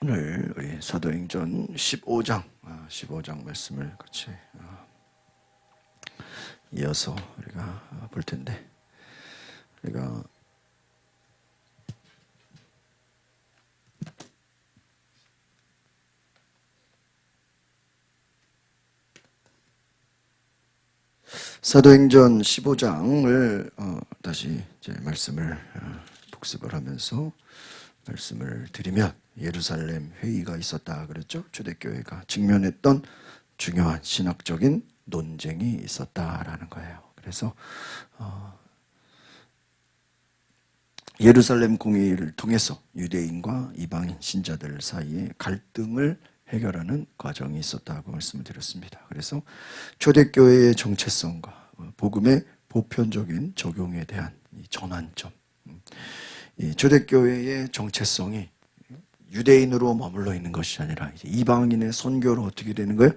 오늘 우리 사도행전 15장 말씀을 같이 이어서 우리가 볼 텐데, 우리가 사도행전 15장을 다시 이제 말씀을 복습을 하면서 말씀을 드리면, 예루살렘 회의가 있었다 그랬죠. 초대교회가 직면했던 중요한 신학적인 논쟁이 있었다라는 거예요. 그래서 예루살렘 공의를 통해서 유대인과 이방인 신자들 사이에 갈등을 해결하는 과정이 있었다고 말씀을 드렸습니다. 그래서 초대교회의 정체성과 복음의 보편적인 적용에 대한 이 전환점, 이 초대교회의 정체성이 유대인으로 머물러 있는 것이 아니라 이제 이방인의 선교로 어떻게 되는 거예요?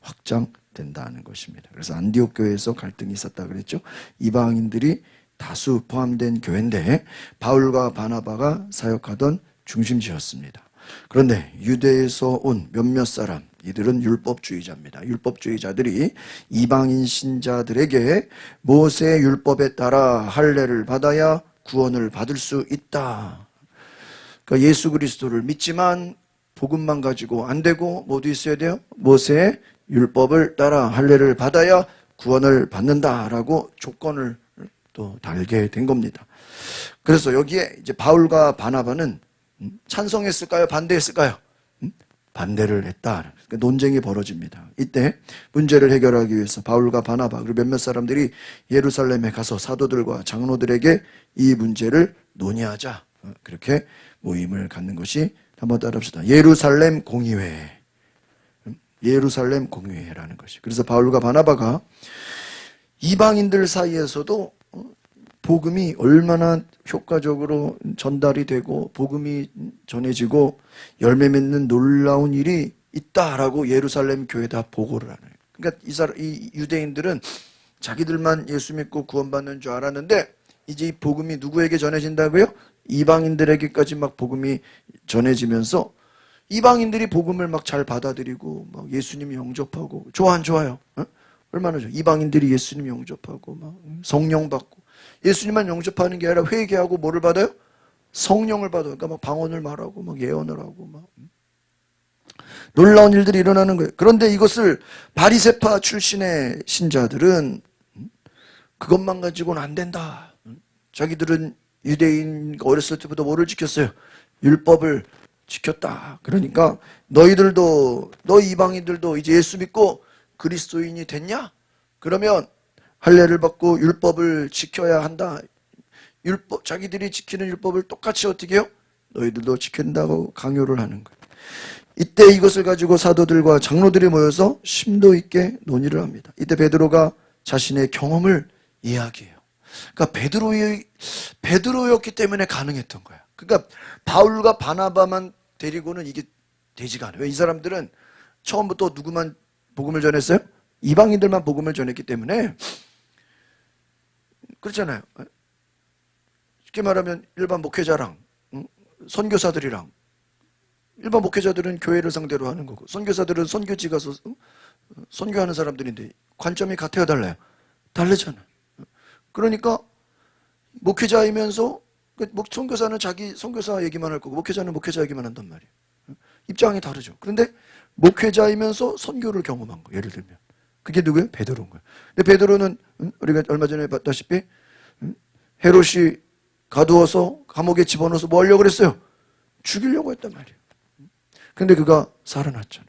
확장된다는 것입니다. 그래서 안디옥 교회에서 갈등이 있었다 그랬죠. 이방인들이 다수 포함된 교회인데 바울과 바나바가 사역하던 중심지였습니다. 그런데 유대에서 온 몇몇 사람, 이들은 율법주의자입니다. 율법주의자들이 이방인 신자들에게 모세 율법에 따라 할례를 받아야 구원을 받을 수 있다. 그러니까 예수 그리스도를 믿지만 복음만 가지고 안 되고 뭐도 있어야 돼요? 모세의 율법을 따라 할례를 받아야 구원을 받는다라고 조건을 또 달게 된 겁니다. 그래서 여기에 이제 바울과 바나바는 찬성했을까요? 반대했을까요? 반대를 했다. 그러니까 논쟁이 벌어집니다. 이때 문제를 해결하기 위해서 바울과 바나바 그리고 몇몇 사람들이 예루살렘에 가서 사도들과 장로들에게 이 문제를 논의하자, 그렇게 모임을 갖는 것이, 한번 따라합시다. 예루살렘 공의회. 예루살렘 공의회라는 것이. 그래서 바울과 바나바가 이방인들 사이에서도 복음이 얼마나 효과적으로 전달이 되고 복음이 전해지고 열매 맺는 놀라운 일이 있다라고 예루살렘 교회에다 보고를 하는 거예요. 그러니까 이 유대인들은 자기들만 예수 믿고 구원받는 줄 알았는데, 이제 이 복음이 누구에게 전해진다고요? 이방인들에게까지 막 복음이 전해지면서 이방인들이 복음을 막 잘 받아들이고 막 예수님 영접하고, 좋아 안 좋아요? 얼마나 좋아. 이방인들이 예수님 영접하고 막 성령 받고, 예수님만 영접하는 게 아니라 회개하고 뭐를 받아요? 성령을 받아요. 그러니까 막 방언을 말하고 막 예언을 하고 막 놀라운 일들이 일어나는 거예요. 그런데 이것을 바리새파 출신의 신자들은 그것만 가지고는 안 된다. 자기들은 유대인 어렸을 때부터 뭐를 지켰어요? 율법을 지켰다. 그러니까 너 이방인들도 이제 예수 믿고 그리스도인이 됐냐? 그러면 할례를 받고 율법을 지켜야 한다. 자기들이 지키는 율법을 똑같이 어떻게 해요? 너희들도 지킨다고 강요를 하는 거예요. 이때 이것을 가지고 사도들과 장로들이 모여서 심도 있게 논의를 합니다. 이때 베드로가 자신의 경험을 이야기해요. 그러니까 베드로였기 때문에 가능했던 거야. 그러니까 바울과 바나바만 데리고는 이게 되지가 않아요. 왜? 이 사람들은 처음부터 누구만 복음을 전했어요? 이방인들만 복음을 전했기 때문에. 그렇잖아요. 쉽게 말하면 일반 목회자랑 선교사들이랑, 일반 목회자들은 교회를 상대로 하는 거고 선교사들은 선교지 가서 선교하는 사람들인데 관점이 같아요, 달라요? 다르잖아. 그러니까 목회자이면서 선교사는 자기 선교사 얘기만 할 거고 목회자는 목회자 얘기만 한단 말이에요. 입장이 다르죠. 그런데 목회자이면서 선교를 경험한 거, 예를 들면 그게 누구예요? 베드로인 거예요. 근데 베드로는 우리가 얼마 전에 봤다시피 헤롯이 가두어서 감옥에 집어넣어서 뭐 하려고 그랬어요? 죽이려고 했단 말이에요. 근데 그가 살아났잖아.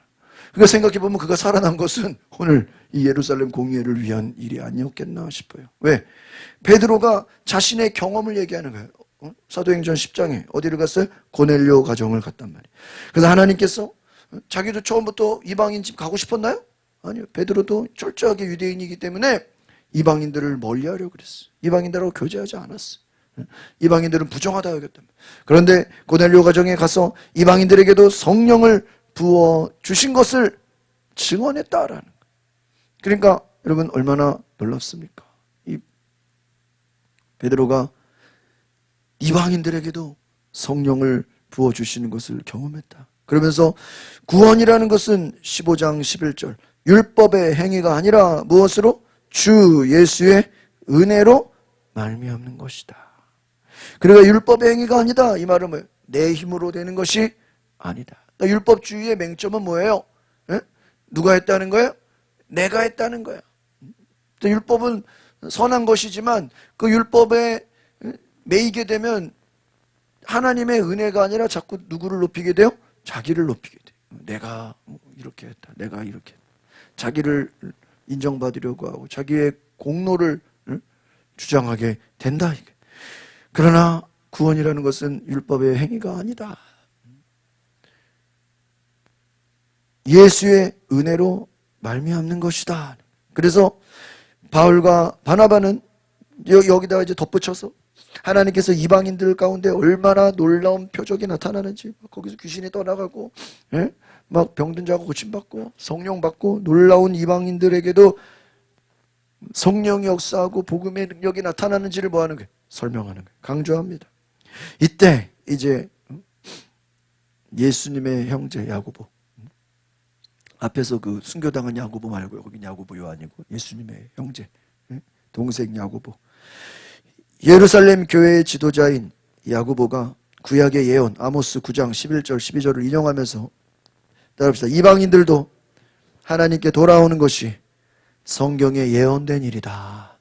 그러니까 생각해보면 그가 살아난 것은 오늘 이 예루살렘 공의회를 위한 일이 아니었겠나 싶어요. 왜? 베드로가 자신의 경험을 얘기하는 거예요. 사도행전 10장에 어디를 갔어요? 고넬료 가정을 갔단 말이에요. 그래서 하나님께서 자기도 처음부터 이방인 집 가고 싶었나요? 아니요. 베드로도 철저하게 유대인이기 때문에 이방인들을 멀리하려고 그랬어요. 이방인들하고 교제하지 않았어요. 이방인들은 부정하다 여겼단 말이에요. 그런데 고넬료 가정에 가서 이방인들에게도 성령을 부어 주신 것을 증언했다라는 거예요. 그러니까 여러분 얼마나 놀랍습니까? 이 베드로가 이방인들에게도 성령을 부어 주시는 것을 경험했다. 그러면서 구원이라는 것은 15장 11절 율법의 행위가 아니라 무엇으로? 주 예수의 은혜로 말미암는 것이다. 그러니까 율법의 행위가 아니다. 이 말은 뭐예요? 내 힘으로 되는 것이 아니다. 그러니까 율법주의의 맹점은 뭐예요? 에? 누가 했다는 거예요? 내가 했다는 거야. 율법은 선한 것이지만 그 율법에 매이게 되면 하나님의 은혜가 아니라 자꾸 누구를 높이게 돼요? 자기를 높이게 돼요. 내가 이렇게 했다. 내가 이렇게 했다. 자기를 인정받으려고 하고 자기의 공로를 주장하게 된다. 그러나 구원이라는 것은 율법의 행위가 아니다. 예수의 은혜로 말미암는 것이다. 그래서 바울과 바나바는 여기다가 이제 덧붙여서 하나님께서 이방인들 가운데 얼마나 놀라운 표적이 나타나는지 거기서 귀신이 떠나가고 막 병든 자가 고침받고 성령 받고 놀라운 이방인들에게도 성령이 역사하고 복음의 능력이 나타나는지를 뭐하는 거예요? 설명하는 거예요. 강조합니다. 이때 이제 예수님의 형제 야고보 앞에서 그 순교당한 야고보 말고요. 거긴 야고보요 아니고 예수님의 형제 동생 야고보 예루살렘 교회의 지도자인 야고보가 구약의 예언 아모스 9장 11절 12절을 인용하면서 따라합시다. 이방인들도 하나님께 돌아오는 것이 성경에 예언된 일이다.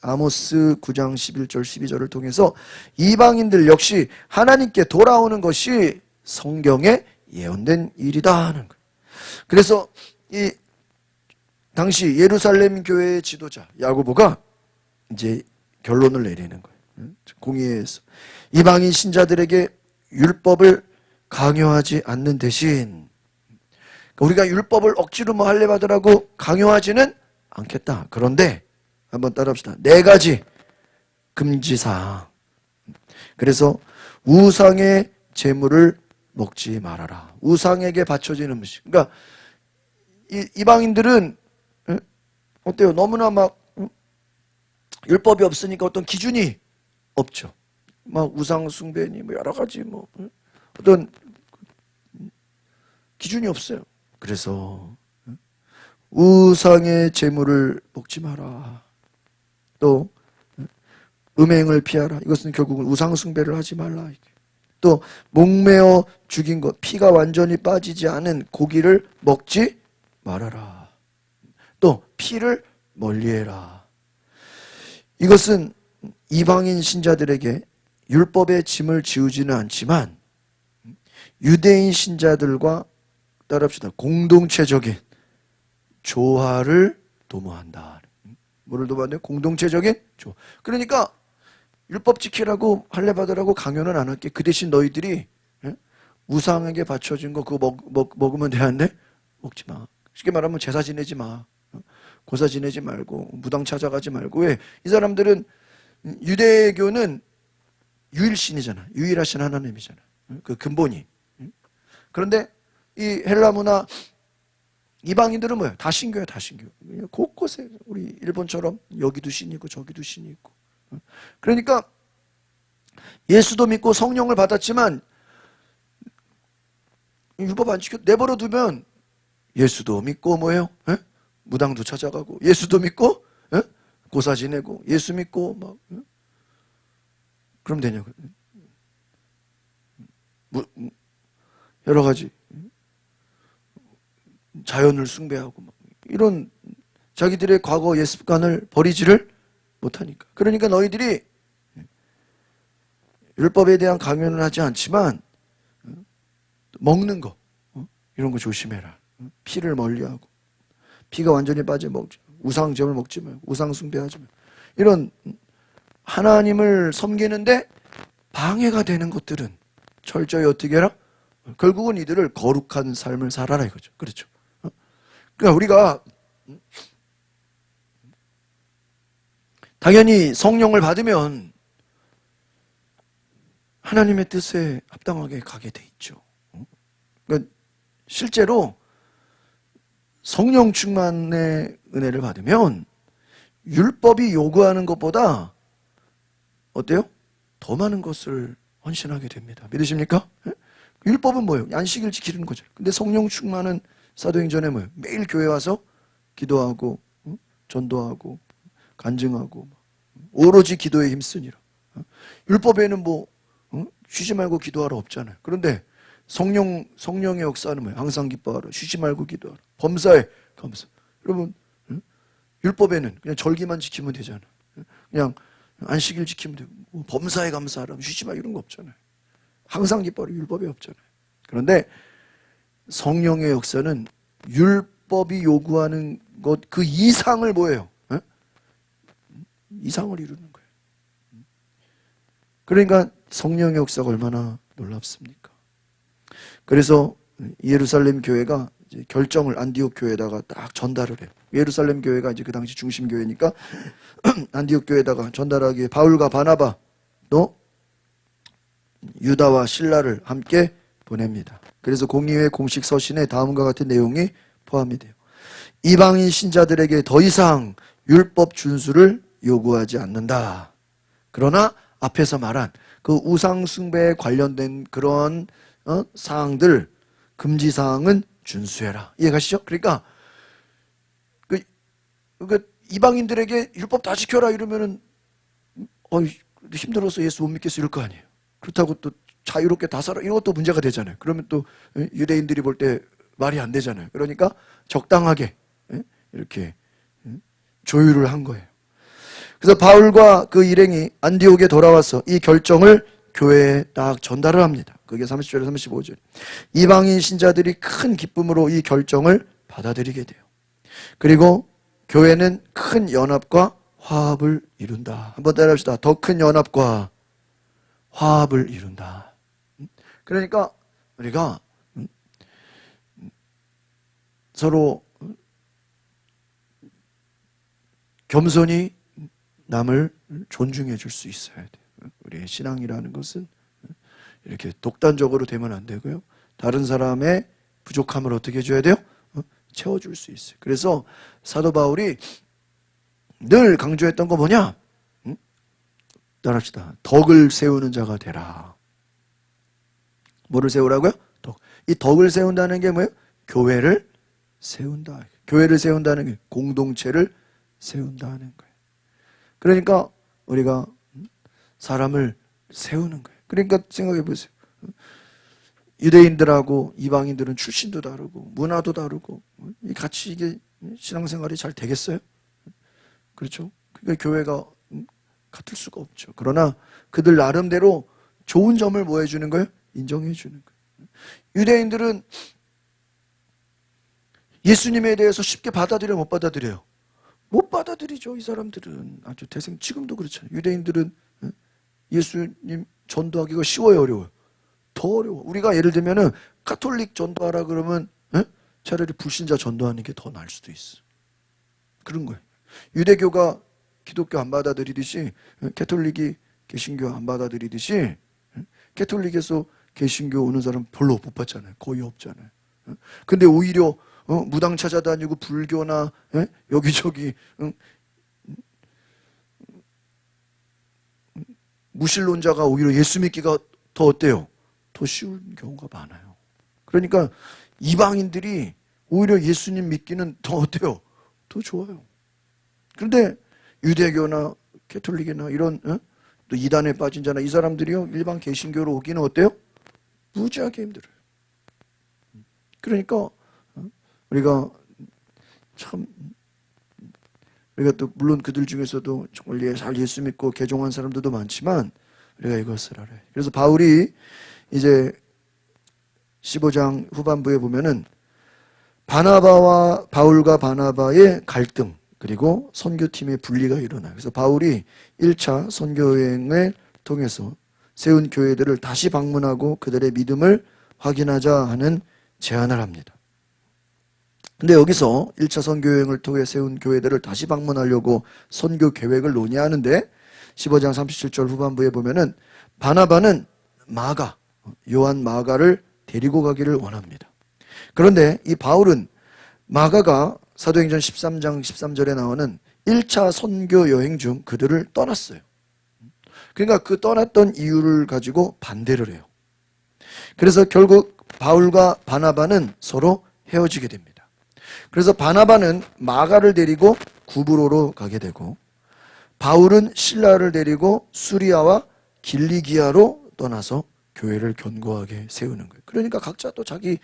아모스 9장 11절 12절을 통해서 이방인들 역시 하나님께 돌아오는 것이 성경에 예언된 일이다 하는 거예요. 그래서 이 당시 예루살렘 교회의 지도자 야고보가 이제 결론을 내리는 거예요. 공의회에서 이방인 신자들에게 율법을 강요하지 않는 대신 우리가 율법을 억지로 뭐 할래 받으라고 강요하지는 않겠다. 그런데 한번 따라합시다. 4가지 금지사항. 그래서 우상의 제물을 먹지 말아라. 우상에게 바쳐지는 음식. 그러니까 이방인들은 어때요? 너무나 막 율법이 없으니까 어떤 기준이 없죠. 막 우상 숭배니 뭐 여러 가지 뭐 어떤 기준이 없어요. 그래서 우상의 제물을 먹지 마라. 또 음행을 피하라. 이것은 결국은 우상 숭배를 하지 말라. 또 목매어 죽인 것, 피가 완전히 빠지지 않은 고기를 먹지 말아라. 또 피를 멀리해라. 이것은 이방인 신자들에게 율법의 짐을 지우지는 않지만 유대인 신자들과 따라합시다. 공동체적인 조화를 도모한다. 뭐를 도모한대요? 공동체적인 조화. 그러니까 율법 지키라고 할례 받으라고 강요는 안 할게. 그 대신 너희들이 우상에게 바쳐진 거 그거 먹으면 되는데 먹지 마. 쉽게 말하면 제사 지내지 마. 고사 지내지 말고 무당 찾아가지 말고. 왜? 이 사람들은 유대교는 유일신이잖아. 유일하신 하나님이잖아. 그 근본이. 그런데 이 헬라 문화 이방인들은 뭐야? 다 신교야, 다 신교. 곳곳에 우리 일본처럼 여기도 신이 있고 저기도 신이 있고. 그러니까 예수도 믿고 성령을 받았지만 율법 안 지켜 내버려 두면 예수도 믿고 뭐예요? 에? 무당도 찾아가고 예수도 믿고 에? 고사 지내고 예수 믿고 막 그럼 되냐고. 여러 가지 자연을 숭배하고 막 이런 자기들의 과거 예습관을 버리지를 못하니까. 그러니까 너희들이 율법에 대한 강요는 하지 않지만 먹는 거 이런 거 조심해라. 피를 멀리하고 피가 완전히 빠져 먹지 우상점을 먹지 말고 우상 숭배하지 말고 이런 하나님을 섬기는데 방해가 되는 것들은 철저히 어떻게 해라? 결국은 이들을 거룩한 삶을 살아라 이거죠. 그렇죠? 그러니까 우리가 당연히 성령을 받으면 하나님의 뜻에 합당하게 가게 돼 있죠. 그러니까 실제로 성령 충만의 은혜를 받으면 율법이 요구하는 것보다 어때요? 더 많은 것을 헌신하게 됩니다. 믿으십니까? 율법은 뭐예요? 안식일 지키는 거죠. 근데 성령 충만은 사도행전에 뭐예요? 매일 교회 와서 기도하고 전도하고 간증하고 오로지 기도에 힘쓰니라. 율법에는 뭐 쉬지 말고 기도하라 없잖아요. 그런데 성령의 역사는 뭐예요? 항상 기뻐하라, 쉬지 말고 기도하라, 범사에 감사. 여러분 율법에는 그냥 절기만 지키면 되잖아요. 그냥 안식일 지키면 되고 범사에 감사하라, 쉬지 말 이런 거 없잖아요. 항상 기뻐하라 율법에 없잖아요. 그런데 성령의 역사는 율법이 요구하는 것 그 이상을 뭐예요? 이상을 이루는 거예요. 그러니까 성령의 역사가 얼마나 놀랍습니까? 그래서 예루살렘 교회가 이제 결정을 안디옥 교회에다가 딱 전달을 해요. 예루살렘 교회가 이제 그 당시 중심 교회니까 안디옥 교회에다가 전달하기에 바울과 바나바 또 유다와 실라를 함께 보냅니다. 그래서 공의회 공식 서신에 다음과 같은 내용이 포함이 돼요. 이방인 신자들에게 더 이상 율법 준수를 요구하지 않는다. 그러나 앞에서 말한 그 우상 숭배에 관련된 그런 사항들, 금지 사항은 준수해라. 이해가시죠? 그러니까 그 이방인들에게 율법 다 지켜라 이러면은 힘들어서 예수 못 믿겠어 이럴 거 아니에요. 그렇다고 또 자유롭게 다 살아 이런 것도 문제가 되잖아요. 그러면 또 유대인들이 볼 때 말이 안 되잖아요. 그러니까 적당하게 이렇게 조율을 한 거예요. 그래서 바울과 그 일행이 안디옥에 돌아와서 이 결정을 교회에 딱 전달을 합니다. 그게 30절에 35절. 이방인 신자들이 큰 기쁨으로 이 결정을 받아들이게 돼요. 그리고 교회는 큰 연합과 화합을 이룬다. 한번 따라합시다. 더 큰 연합과 화합을 이룬다. 그러니까 우리가 서로 겸손히 남을 존중해 줄 수 있어야 돼요. 우리의 신앙이라는 것은 이렇게 독단적으로 되면 안 되고요. 다른 사람의 부족함을 어떻게 해줘야 돼요? 채워줄 수 있어요. 그래서 사도 바울이 늘 강조했던 거 뭐냐? 따라합시다. 덕을 세우는 자가 되라. 뭐를 세우라고요? 덕. 이 덕을 세운다는 게 뭐예요? 교회를 세운다. 교회를 세운다는 게 공동체를 세운다는 거예요. 그러니까 우리가 사람을 세우는 거예요. 그러니까 생각해 보세요. 유대인들하고 이방인들은 출신도 다르고 문화도 다르고 같이 이게 신앙생활이 잘 되겠어요? 그렇죠? 그러니까 교회가 같을 수가 없죠. 그러나 그들 나름대로 좋은 점을 뭐 해주는 거예요? 인정해 주는 거예요. 유대인들은 예수님에 대해서 쉽게 받아들여 못 받아들여요? 못 받아들이죠. 이 사람들은 아주 지금도 그렇잖아요. 유대인들은 예수님 전도하기가 쉬워요, 어려워요? 더 어려워. 우리가 예를 들면은 가톨릭 전도하라 그러면 차라리 불신자 전도하는 게 더 나을 수도 있어. 그런 거예요. 유대교가 기독교 안 받아들이듯이 가톨릭이 개신교 안 받아들이듯이 가톨릭에서 개신교 오는 사람 별로 못 봤잖아요. 거의 없잖아요. 근데 오히려 무당 찾아다니고 불교나 여기저기 무신론자가 오히려 예수 믿기가 더 어때요? 더 쉬운 경우가 많아요. 그러니까 이방인들이 오히려 예수님 믿기는 더 어때요? 더 좋아요. 그런데 유대교나 가톨릭이나 이런 또 이단에 빠진 자나 이 사람들이요 일반 개신교로 오기는 어때요? 무지하게 힘들어요. 그러니까 우리가 또 물론 그들 중에서도 정말 잘 예수 믿고 개종한 사람들도 많지만 우리가 이것을 알아요. 그래서 바울이 이제 15장 후반부에 보면은 바울과 바나바의 갈등 그리고 선교팀의 분리가 일어나요. 그래서 바울이 1차 선교여행을 통해서 세운 교회들을 다시 방문하고 그들의 믿음을 확인하자 하는 제안을 합니다. 근데 여기서 1차 선교여행을 통해 세운 교회들을 다시 방문하려고 선교 계획을 논의하는데 15장 37절 후반부에 보면은 바나바는 요한 마가를 데리고 가기를 원합니다. 그런데 이 바울은 마가가 사도행전 13장 13절에 나오는 1차 선교 여행 중 그들을 떠났어요. 그러니까 그 떠났던 이유를 가지고 반대를 해요. 그래서 결국 바울과 바나바는 서로 헤어지게 됩니다. 그래서 바나바는 마가를 데리고 구브로로 가게 되고, 바울은 실라를 데리고 수리아와 길리기아로 떠나서 교회를 견고하게 세우는 거예요. 그러니까 각자 또 자기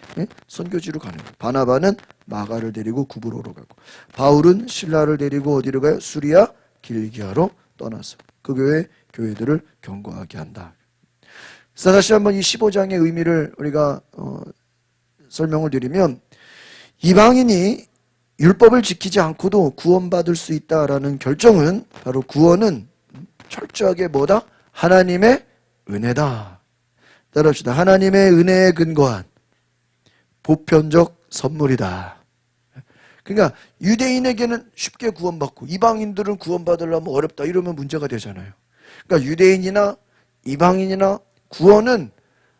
선교지로 가는 거예요. 바나바는 마가를 데리고 구브로로 가고, 바울은 실라를 데리고 어디로 가요? 수리아, 길리기아로 떠나서 그 교회들을 견고하게 한다. 그래서 다시 한번 이 15장의 의미를 우리가 설명을 드리면, 이방인이 율법을 지키지 않고도 구원받을 수 있다라는 결정은, 바로 구원은 철저하게 뭐다? 하나님의 은혜다. 따라합시다. 하나님의 은혜에 근거한 보편적 선물이다. 그러니까 유대인에게는 쉽게 구원받고 이방인들은 구원받으려면 어렵다, 이러면 문제가 되잖아요. 그러니까 유대인이나 이방인이나 구원은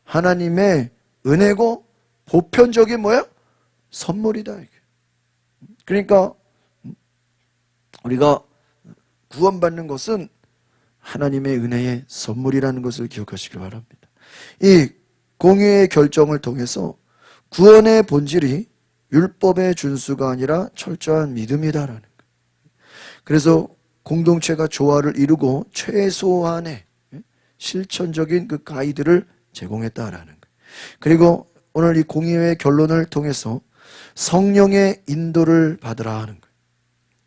하나님의 은혜고 보편적인 뭐야? 선물이다. 그러니까 우리가 구원받는 것은 하나님의 은혜의 선물이라는 것을 기억하시기 바랍니다. 이 공의의 결정을 통해서 구원의 본질이 율법의 준수가 아니라 철저한 믿음이다라는 거예요. 그래서 공동체가 조화를 이루고 최소한의 실천적인 그 가이드를 제공했다라는 거예요. 그리고 오늘 이 공의의 결론을 통해서 성령의 인도를 받으라 하는 거예요.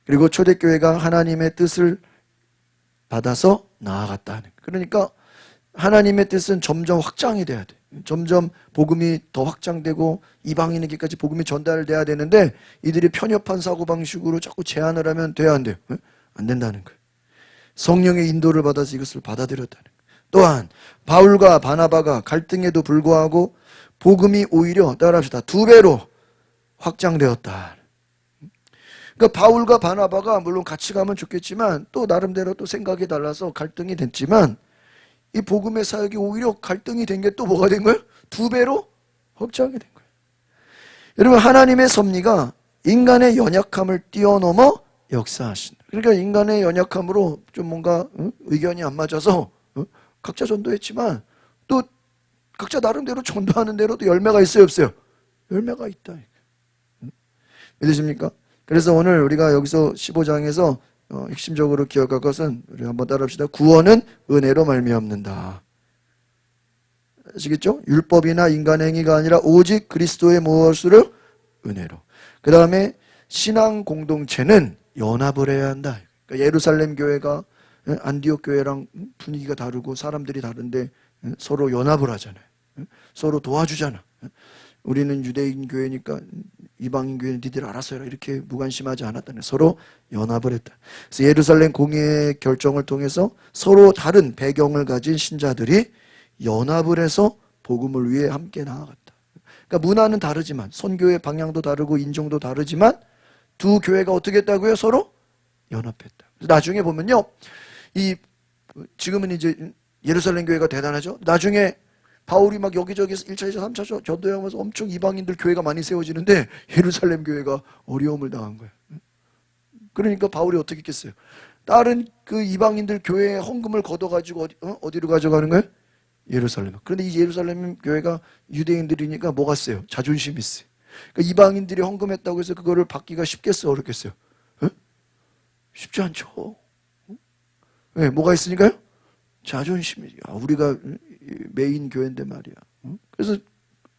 그리고 초대교회가 하나님의 뜻을 받아서 나아갔다 하는 거예요. 그러니까 하나님의 뜻은 점점 확장이 돼야 돼. 점점 복음이 더 확장되고 이방인에게까지 복음이 전달돼야 되는데, 이들이 편협한 사고방식으로 자꾸 제한을 하면 돼야 안 돼요? 안 된다는 거예요. 성령의 인도를 받아서 이것을 받아들였다는 거예요. 또한 바울과 바나바가 갈등에도 불구하고 복음이 오히려, 따라합시다, 2배로 확장되었다. 그러니까 바울과 바나바가 물론 같이 가면 좋겠지만 또 나름대로 또 생각이 달라서 갈등이 됐지만, 이 복음의 사역이 오히려 갈등이 된 게 또 뭐가 된 거예요? 2배로 확장이 된 거예요. 여러분, 하나님의 섭리가 인간의 연약함을 뛰어넘어 역사하신다. 그러니까 인간의 연약함으로 좀 뭔가 의견이 안 맞아서 각자 전도했지만, 또 각자 나름대로 전도하는 대로 또 열매가 있어요, 없어요? 열매가 있다. 믿으십니까? 그래서 오늘 우리가 여기서 15장에서 핵심적으로 기억할 것은, 우리 한번 따라합시다. 구원은 은혜로 말미암는다. 아시겠죠? 율법이나 인간의 행위가 아니라 오직 그리스도의 무엇으로? 은혜로. 그 다음에 신앙 공동체는 연합을 해야 한다. 그러니까 예루살렘 교회가 안디옥 교회랑 분위기가 다르고 사람들이 다른데 서로 연합을 하잖아요. 서로 도와주잖아. 우리는 유대인 교회니까 이방인 교회는 니들 알아서 해라, 이렇게 무관심하지 않았다네. 서로 연합을 했다. 그래서 예루살렘 공의의 결정을 통해서 서로 다른 배경을 가진 신자들이 연합을 해서 복음을 위해 함께 나아갔다. 그러니까 문화는 다르지만, 선교의 방향도 다르고 인종도 다르지만 두 교회가 어떻게 했다고요? 서로 연합했다. 그래서 나중에 보면요, 지금은 이제 예루살렘 교회가 대단하죠. 나중에 바울이 막 여기저기서 1차, 2차, 3차 전도하면서 엄청 이방인들 교회가 많이 세워지는데 예루살렘 교회가 어려움을 당한 거예요. 그러니까 바울이 어떻게 했겠어요? 다른 그 이방인들 교회에 헌금을 걷어가지고 어디로 가져가는 거예요? 예루살렘. 그런데 이 예루살렘 교회가 유대인들이니까 뭐가 세요? 자존심이 세요. 그러니까 이방인들이 헌금했다고 해서 그거를 받기가 쉽겠어요? 어렵겠어요? 쉽지 않죠. 왜? 뭐가 있으니까요? 자존심이. 우리가 메인 교회인데 말이야. 그래서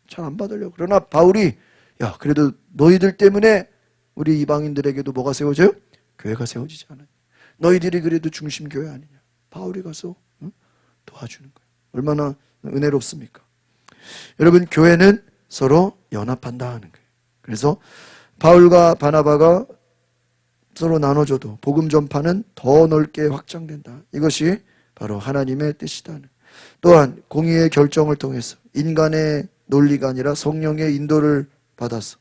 잘 안 받으려고. 그러나 바울이, 야, 그래도 너희들 때문에 우리 이방인들에게도 뭐가 세워져요? 교회가 세워지지 않아요. 너희들이 그래도 중심 교회 아니냐. 바울이 가서 도와주는 거예요. 얼마나 은혜롭습니까? 여러분, 교회는 서로 연합한다 하는 거예요. 그래서 바울과 바나바가 서로 나눠줘도 복음 전파는 더 넓게 확장된다. 이것이 바로 하나님의 뜻이다. 또한 공의의 결정을 통해서 인간의 논리가 아니라 성령의 인도를 받아서,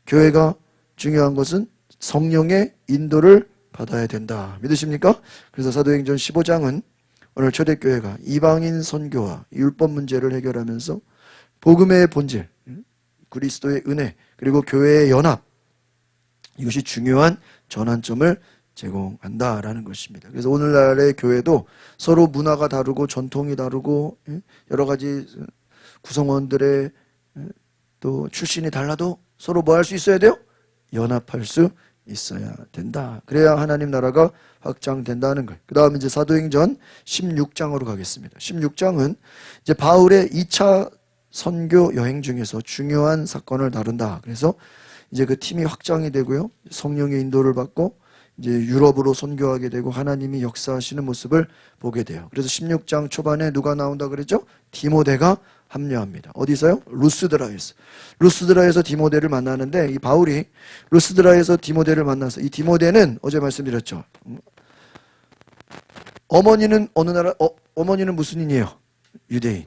교회가 중요한 것은 성령의 인도를 받아야 된다. 믿으십니까? 그래서 사도행전 15장은 오늘 초대교회가 이방인 선교와 율법 문제를 해결하면서 복음의 본질, 그리스도의 은혜, 그리고 교회의 연합, 이것이 중요한 전환점을 제공한다라는 것입니다. 그래서 오늘날의 교회도 서로 문화가 다르고 전통이 다르고 여러 가지 구성원들의 또 출신이 달라도 서로 뭐 할 수 있어야 돼요? 연합할 수 있어야 된다. 그래야 하나님 나라가 확장된다는 거예요. 그 다음 이제 사도행전 16장으로 가겠습니다. 16장은 이제 바울의 2차 선교 여행 중에서 중요한 사건을 다룬다. 그래서 이제 그 팀이 확장이 되고요. 성령의 인도를 받고 이제 유럽으로 선교하게 되고 하나님이 역사하시는 모습을 보게 돼요. 그래서 16장 초반에 누가 나온다 그랬죠? 디모데가 합류합니다. 어디서요? 루스드라에서. 루스드라에서 디모데를 만나는데 이 바울이 루스드라에서 디모데를 만나서 이 디모데는 어제 말씀드렸죠. 어머니는 어느 나라? 어머니는 무슨 인이에요? 유대인.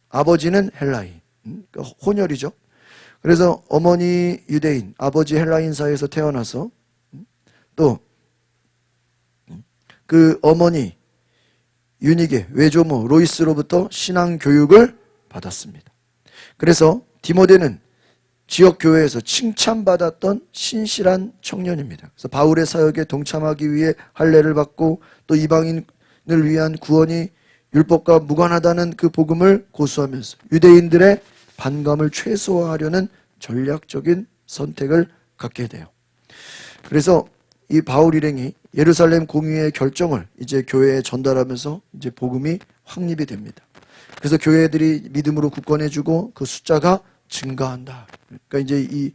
아버지는 헬라인. 그러니까 혼혈이죠. 그래서 어머니 유대인, 아버지 헬라인 사이에서 태어나서 또 그 어머니 유니게 외조모 로이스로부터 신앙 교육을 받았습니다. 그래서 디모데는 지역 교회에서 칭찬받았던 신실한 청년입니다. 그래서 바울의 사역에 동참하기 위해 할례를 받고 또 이방인을 위한 구원이 율법과 무관하다는 그 복음을 고수하면서 유대인들의 반감을 최소화하려는 전략적인 선택을 갖게 돼요. 그래서 이 바울 일행이 예루살렘 공의의 결정을 이제 교회에 전달하면서 이제 복음이 확립이 됩니다. 그래서 교회들이 믿음으로 굳건해지고 그 숫자가 증가한다. 그러니까 이제 이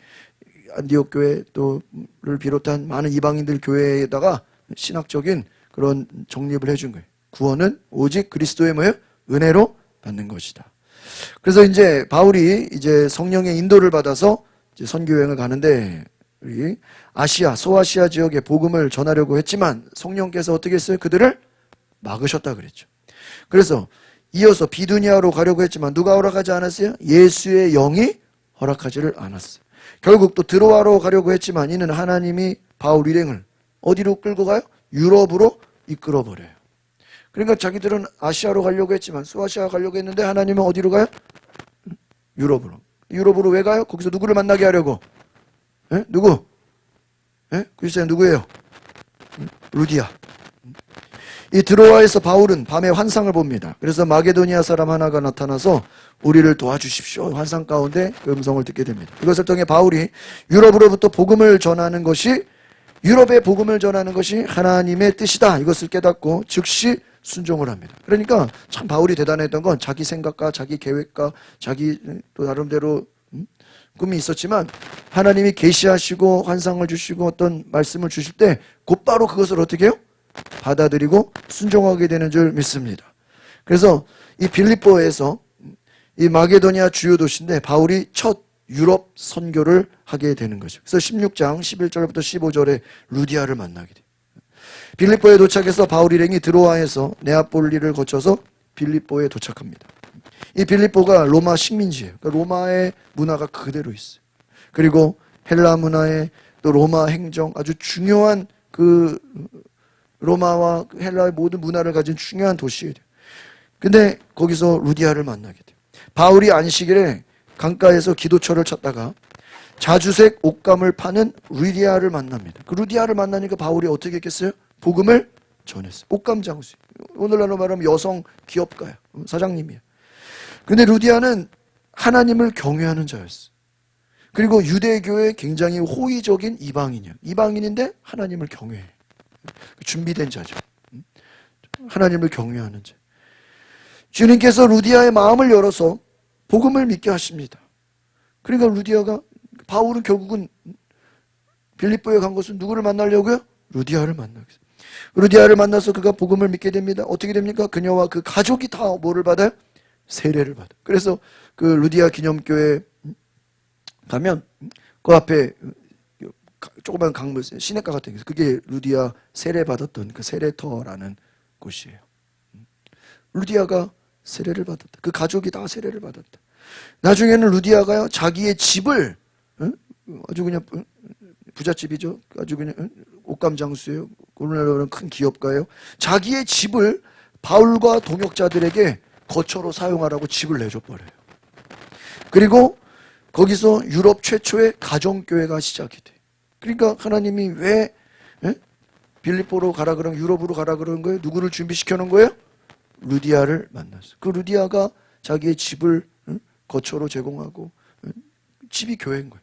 안디옥 교회 또를 비롯한 많은 이방인들 교회에다가 신학적인 그런 정립을 해준 거예요. 구원은 오직 그리스도의 뭐예요? 은혜로 받는 것이다. 그래서 이제 바울이 이제 성령의 인도를 받아서 이제 선교 여행을 가는데 우리 아시아, 소아시아 지역에 복음을 전하려고 했지만 성령께서 어떻게 했어요? 그들을 막으셨다 그랬죠. 그래서 이어서 비두니아로 가려고 했지만 누가 허락하지 않았어요? 예수의 영이 허락하지를 않았어요. 결국 또 드로아로 가려고 했지만 이는 하나님이 바울 일행을 어디로 끌고 가요? 유럽으로 이끌어 버려요. 그러니까 자기들은 아시아로 가려고 했지만 소아시아 가려고 했는데 하나님은 어디로 가요? 유럽으로. 유럽으로 왜 가요? 거기서 누구를 만나게 하려고? 에? 누구? 에? 글쎄요, 누구예요? 루디아. 이 드로아에서 바울은 밤에 환상을 봅니다. 그래서 마게도니아 사람 하나가 나타나서 우리를 도와주십시오. 환상 가운데 그 음성을 듣게 됩니다. 이것을 통해 바울이 유럽으로부터 복음을 전하는 것이 유럽의 복음을 전하는 것이 하나님의 뜻이다. 이것을 깨닫고 즉시 순종을 합니다. 그러니까 참 바울이 대단했던 건 자기 생각과 자기 계획과 자기 또 나름대로 꿈이 있었지만 하나님이 계시하시고 환상을 주시고 어떤 말씀을 주실 때 곧바로 그것을 어떻게 해요? 받아들이고 순종하게 되는 줄 믿습니다. 그래서 이 빌립보에서 이 마게도니아 주요 도시인데 바울이 첫 유럽 선교를 하게 되는 거죠. 그래서 16장 11절부터 15절에 루디아를 만나게 돼요. 빌립보에 도착해서 바울 일행이 드로아에서 네아폴리를 거쳐서 빌립보에 도착합니다. 이 빌립보가 로마 식민지예요. 그러니까 로마의 문화가 그대로 있어요. 그리고 헬라 문화의 또 로마 행정 아주 중요한 그 로마와 헬라의 모든 문화를 가진 중요한 도시예요. 근데 거기서 루디아를 만나게 돼요. 바울이 안식일에 강가에서 기도처를 찾다가 자주색 옷감을 파는 루디아를 만납니다. 그 루디아를 만나니까 바울이 어떻게 했겠어요? 복음을 전했어요. 옷감 장수. 오늘날로 말하면 여성 기업가야. 사장님이야. 근데 루디아는 하나님을 경외하는 자였어. 그리고 유대교의 굉장히 호의적인 이방인이야. 이방인인데 하나님을 경외해. 준비된 자죠. 하나님을 경외하는 자. 주님께서 루디아의 마음을 열어서 복음을 믿게 하십니다. 그러니까 루디아가 바울은 결국은 빌립보에 간 것은 누구를 만나려고요? 루디아를 만나기. 루디아를 만나서 그가 복음을 믿게 됩니다. 어떻게 됩니까? 그녀와 그 가족이 다 뭐를 받아요? 세례를 받아요. 그래서 그 루디아 기념교회 가면 그 앞에 조그만 강물, 시냇가 같은 게 있어요. 그게 루디아 세례 받았던 그 세례터라는 곳이에요. 루디아가 세례를 받았다. 그 가족이 다 세례를 받았다. 나중에는 루디아가요 자기의 집을 아주 그냥 부잣집이죠. 아주 그냥 옷감 장수예요. 오늘날로는 큰 기업가예요. 자기의 집을 바울과 동역자들에게 거처로 사용하라고 집을 내줘버려요. 그리고 거기서 유럽 최초의 가정교회가 시작이 돼. 그러니까 하나님이 왜 빌립보로 가라 그런 유럽으로 가라 그러는 거예요? 누구를 준비시켜 놓은 거예요? 루디아를 만났어. 그 루디아가 자기의 집을 거처로 제공하고 집이 교회인 거예요.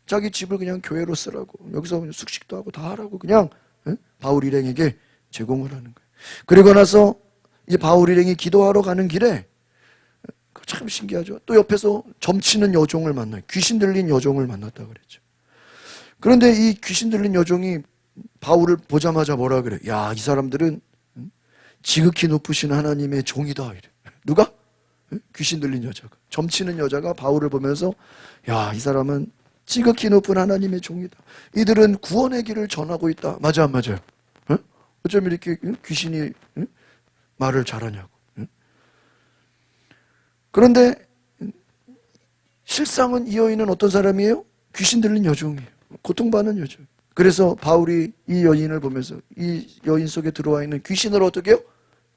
자기 집을 그냥 교회로 쓰라고 여기서 숙식도 하고 다 하라고 그냥 바울 일행에게 제공을 하는 거예요. 그리고 나서 이제 바울 일행이 기도하러 가는 길에 참 신기하죠. 또 옆에서 점치는 여종을 만나요. 귀신 들린 여종을 만났다 그랬죠. 그런데 이 귀신 들린 여종이 바울을 보자마자 뭐라 그래? 야, 이 사람들은 지극히 높으신 하나님의 종이다. 이래. 누가? 귀신 들린 여자가. 점치는 여자가 바울을 보면서 야, 이 사람은 지극히 높은 하나님의 종이다. 이들은 구원의 길을 전하고 있다. 맞아 안 맞아요? 어쩜 이렇게 귀신이 말을 잘하냐고. 그런데 실상은 이 여인은 어떤 사람이에요? 귀신 들린 여종이에요. 고통받는 여종. 그래서 바울이 이 여인을 보면서 이 여인 속에 들어와 있는 귀신을 어떻게 해요?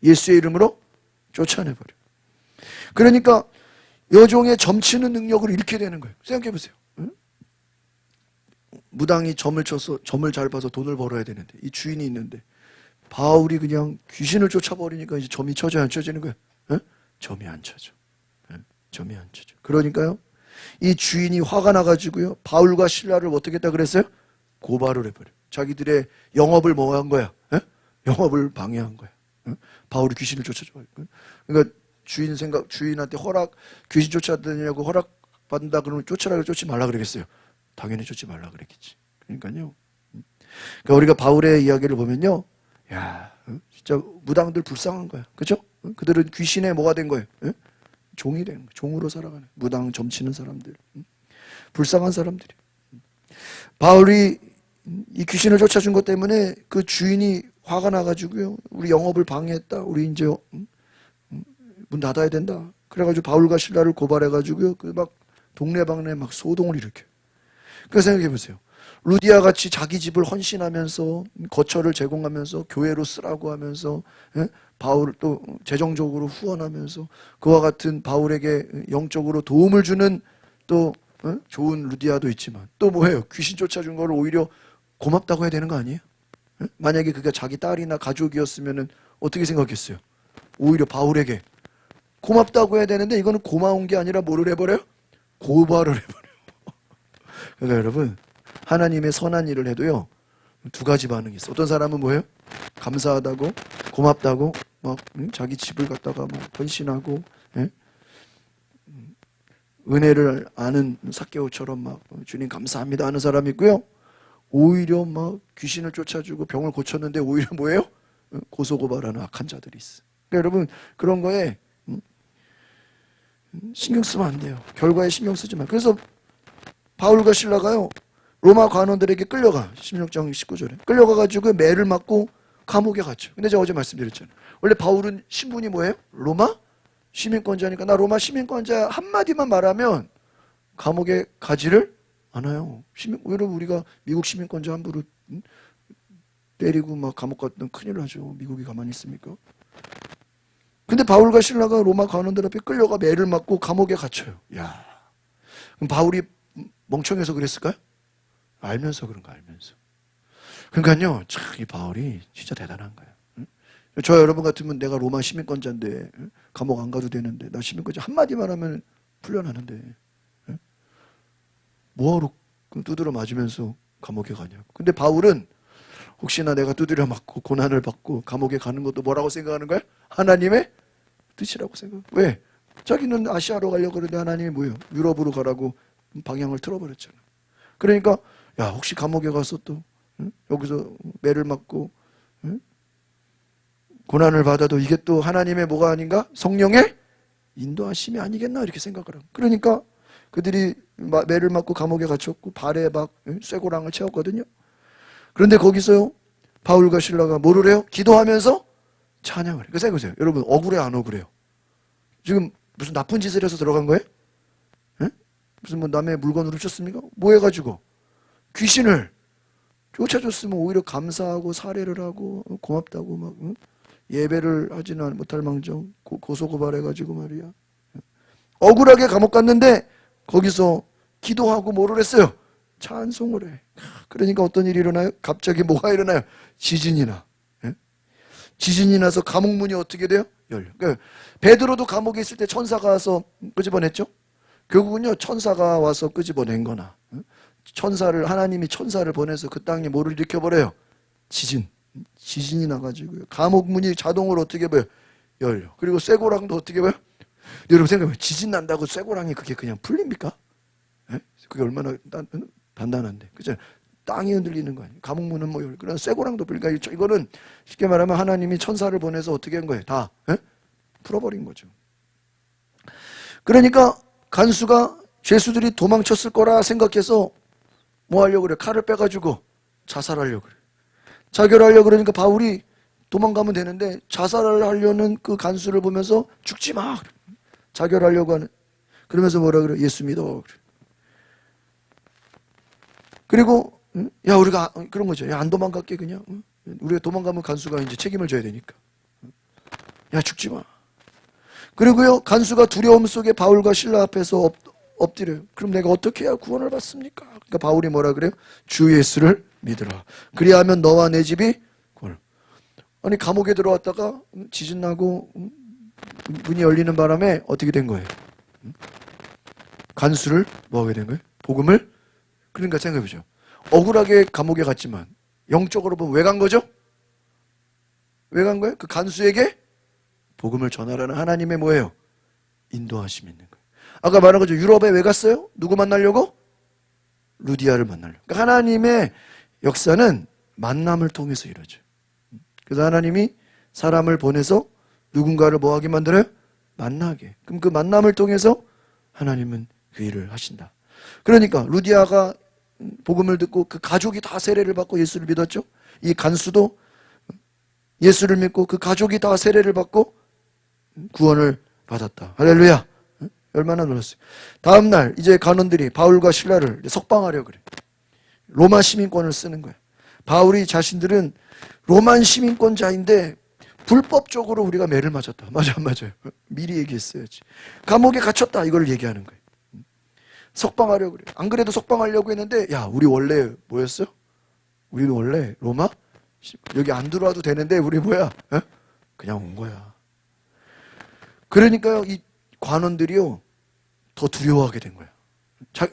예수의 이름으로 쫓아내버려. 그러니까 여종의 점치는 능력을 잃게 되는 거예요. 생각해 보세요. 무당이 점을 쳐서 점을 잘 봐서 돈을 벌어야 되는데 이 주인이 있는데 바울이 그냥 귀신을 쫓아버리니까 이제 점이 쳐져야 안 쳐지는 거예요? 점이 안 쳐져. 점이 안 쳐져. 그러니까요. 이 주인이 화가 나가지고요. 바울과 실라를 어떻게 했다 그랬어요? 고발을 해버려. 자기들의 영업을 뭐 한 거야? 영업을 방해한 거야. 바울이 귀신을 쫓아줘. 그러니까 주인한테 귀신 쫓아다니냐고 허락 받는다 그러면 쫓으라고 쫓지 말라 그러겠어요? 당연히 쫓지 말라 그랬겠지. 그러니까요. 그러니까 우리가 바울의 이야기를 보면요. 야, 진짜 무당들 불쌍한 거야. 그렇죠? 그들은 귀신의 뭐가 된 거예요? 종이 된 거예요. 종으로 살아가는 무당 점치는 사람들. 불쌍한 사람들이. 바울이 이 귀신을 쫓아준 것 때문에 그 주인이 화가 나가지고요. 우리 영업을 방해했다. 우리 이제 문 닫아야 된다. 그래가지고 바울과 실라를 고발해가지고요. 그 막 동네방네 막 소동을 일으켜요. 그 생각해 보세요. 루디아 같이 자기 집을 헌신하면서 거처를 제공하면서 교회로 쓰라고 하면서 바울을 또 재정적으로 후원하면서 그와 같은 바울에게 영적으로 도움을 주는 또 좋은 루디아도 있지만 또 뭐예요? 귀신 쫓아준 거를 오히려 고맙다고 해야 되는 거 아니에요? 만약에 그게 자기 딸이나 가족이었으면 어떻게 생각했어요? 오히려 바울에게 고맙다고 해야 되는데 이거는 고마운 게 아니라 뭐를 해버려요? 고발을 해버려요. 그러니까 여러분 하나님의 선한 일을 해도요 두 가지 반응이 있어. 어떤 사람은 뭐예요? 감사하다고 고맙다고 막 자기 집을 갖다가 막 헌신하고 은혜를 아는 삭개오처럼 막 주님 감사합니다 하는 사람이 있고요. 오히려 막 귀신을 쫓아주고 병을 고쳤는데 오히려 뭐예요? 고소고발하는 악한 자들이 있어. 그러니까 여러분 그런 거에 신경 쓰면 안 돼요. 결과에 신경 쓰지 마. 그래서 바울과 실라가요 로마 관원들에게 끌려가. 16장 19절에 끌려가가지고 매를 맞고 감옥에 갔죠. 근데 제가 어제 말씀드렸잖아요. 원래 바울은 신분이 뭐예요? 로마 시민권자니까 나 로마 시민권자 한마디만 말하면 감옥에 가지를 않아요. 여러분 우리가 미국 시민권자 함부로 때리고 막 감옥 갔던 큰일 나죠. 미국이 가만히 있습니까? 근데 바울과 실라가 로마 관원들 앞에 끌려가 매를 맞고 감옥에 갇혀요. 야, 그럼 바울이 멍청해서 그랬을까요? 알면서 그런 거 알면서. 그러니까요, 참 이 바울이 진짜 대단한 거예요. 저 여러분 같으면 내가 로마 시민권자인데 감옥 안 가도 되는데 나 시민권자 한마디만 하면 풀려나는데 뭐하러 두드려 맞으면서 감옥에 가냐고. 근데 바울은 혹시나 내가 두드려 맞고 고난을 받고 감옥에 가는 것도 뭐라고 생각하는 거야? 하나님의 뜻이라고 생각. 왜? 자기는 아시아로 가려고 그러는데 하나님이 뭐예요? 유럽으로 가라고 방향을 틀어버렸잖아. 그러니까 야 혹시 감옥에 가서 또 여기서 매를 맞고 고난을 받아도 이게 또 하나님의 뭐가 아닌가? 성령의 인도하심이 아니겠나 이렇게 생각을 하고. 그러니까 그들이 매를 맞고 감옥에 갇혔고 발에 막 쇠고랑을 채웠거든요. 그런데 거기서요 바울과 실라가 뭐를 해요? 기도하면서 찬양을 해요. 생각해보세요. 여러분 억울해 안 억울해요? 지금 무슨 나쁜 짓을 해서 들어간 거예요? 무슨 뭐 남의 물건을 훔쳤습니까? 뭐 해가지고 귀신을 쫓아줬으면 오히려 감사하고 사례를 하고 고맙다고 막 예배를 하지는 못할 망정 고소고발해가지고 말이야. 억울하게 감옥 갔는데 거기서 기도하고 뭐를 했어요? 찬송을 해. 그러니까 어떤 일이 일어나요? 갑자기 뭐가 일어나요? 지진이 나. 지진이 나서 감옥 문이 어떻게 돼요? 열려. 그러니까 베드로도 감옥에 있을 때 천사가 와서 끄집어냈죠? 결국은요 천사가 와서 끄집어낸 거나 하나님이 천사를 보내서 그 땅에 뭐를 일으켜버려요? 지진이 나가지고요 감옥 문이 자동으로 어떻게 봐요? 열려. 그리고 쇠고랑도 어떻게 봐요? 여러분 생각해봐요. 지진 난다고 쇠고랑이 그게 그냥 풀립니까? 예? 그게 얼마나 단단한데. 그죠? 땅이 흔들리는 거 아니에요. 감옥 문은 뭐 열려. 그런 쇠고랑도 풀리니까 이거는 쉽게 말하면 하나님이 천사를 보내서 어떻게 한 거예요? 다 풀어버린 거죠. 그러니까 간수가 죄수들이 도망쳤을 거라 생각해서 뭐 하려고 그래? 칼을 빼가지고 자살하려고 그래. 자결하려고 그러니까 바울이 도망가면 되는데 자살을 하려는 그 간수를 보면서 죽지 마. 자결하려고 하는. 그러면서 뭐라 그래? 예수 믿어. 그래. 그리고 야 우리가 그런 거죠. 야 안 도망갈게 그냥. 우리가 도망가면 간수가 이제 책임을 져야 되니까. 야 죽지 마. 그리고요 간수가 두려움 속에 바울과 실라 앞에서 엎드려요. 그럼 내가 어떻게 해야 구원을 받습니까? 그러니까 바울이 뭐라 그래요? 주 예수를 믿으라. 그리하면 너와 내 집이 구원을. 아니 감옥에 들어왔다가 지진 나고 문이 열리는 바람에 어떻게 된 거예요? 간수를 뭐 하게 된 거예요? 복음을. 그러니까 생각해보죠. 억울하게 감옥에 갔지만 영적으로 보면 왜 간 거죠? 왜 간 거예요? 그 간수에게 복음을 전하라는 하나님의 뭐예요? 인도하심이 있는 거예요. 아까 말한 거죠. 유럽에 왜 갔어요? 누구 만나려고? 루디아를 만나려고. 그러니까 하나님의 역사는 만남을 통해서 이루어져요. 그래서 하나님이 사람을 보내서 누군가를 뭐 하게 만들어요? 만나게. 그럼 그 만남을 통해서 하나님은 그 일을 하신다. 그러니까 루디아가 복음을 듣고 그 가족이 다 세례를 받고 예수를 믿었죠. 이 간수도 예수를 믿고 그 가족이 다 세례를 받고 구원을 받았다. 할렐루야. 얼마나 놀랐어요. 다음 날 이제 간원들이 바울과 실라를 석방하려고 그래. 로마 시민권을 쓰는 거야. 바울이 자신들은 로만 시민권자인데 불법적으로 우리가 매를 맞았다. 맞아 안 맞아요? 미리 얘기했어야지. 감옥에 갇혔다 이걸 얘기하는 거예요. 석방하려고 그래. 안 그래도 석방하려고 했는데 야 우리 원래 뭐였어? 우리는 원래 로마? 여기 안 들어와도 되는데 우리 뭐야? 그냥 온 거야. 그러니까요 이 관원들이요 더 두려워하게 된 거야.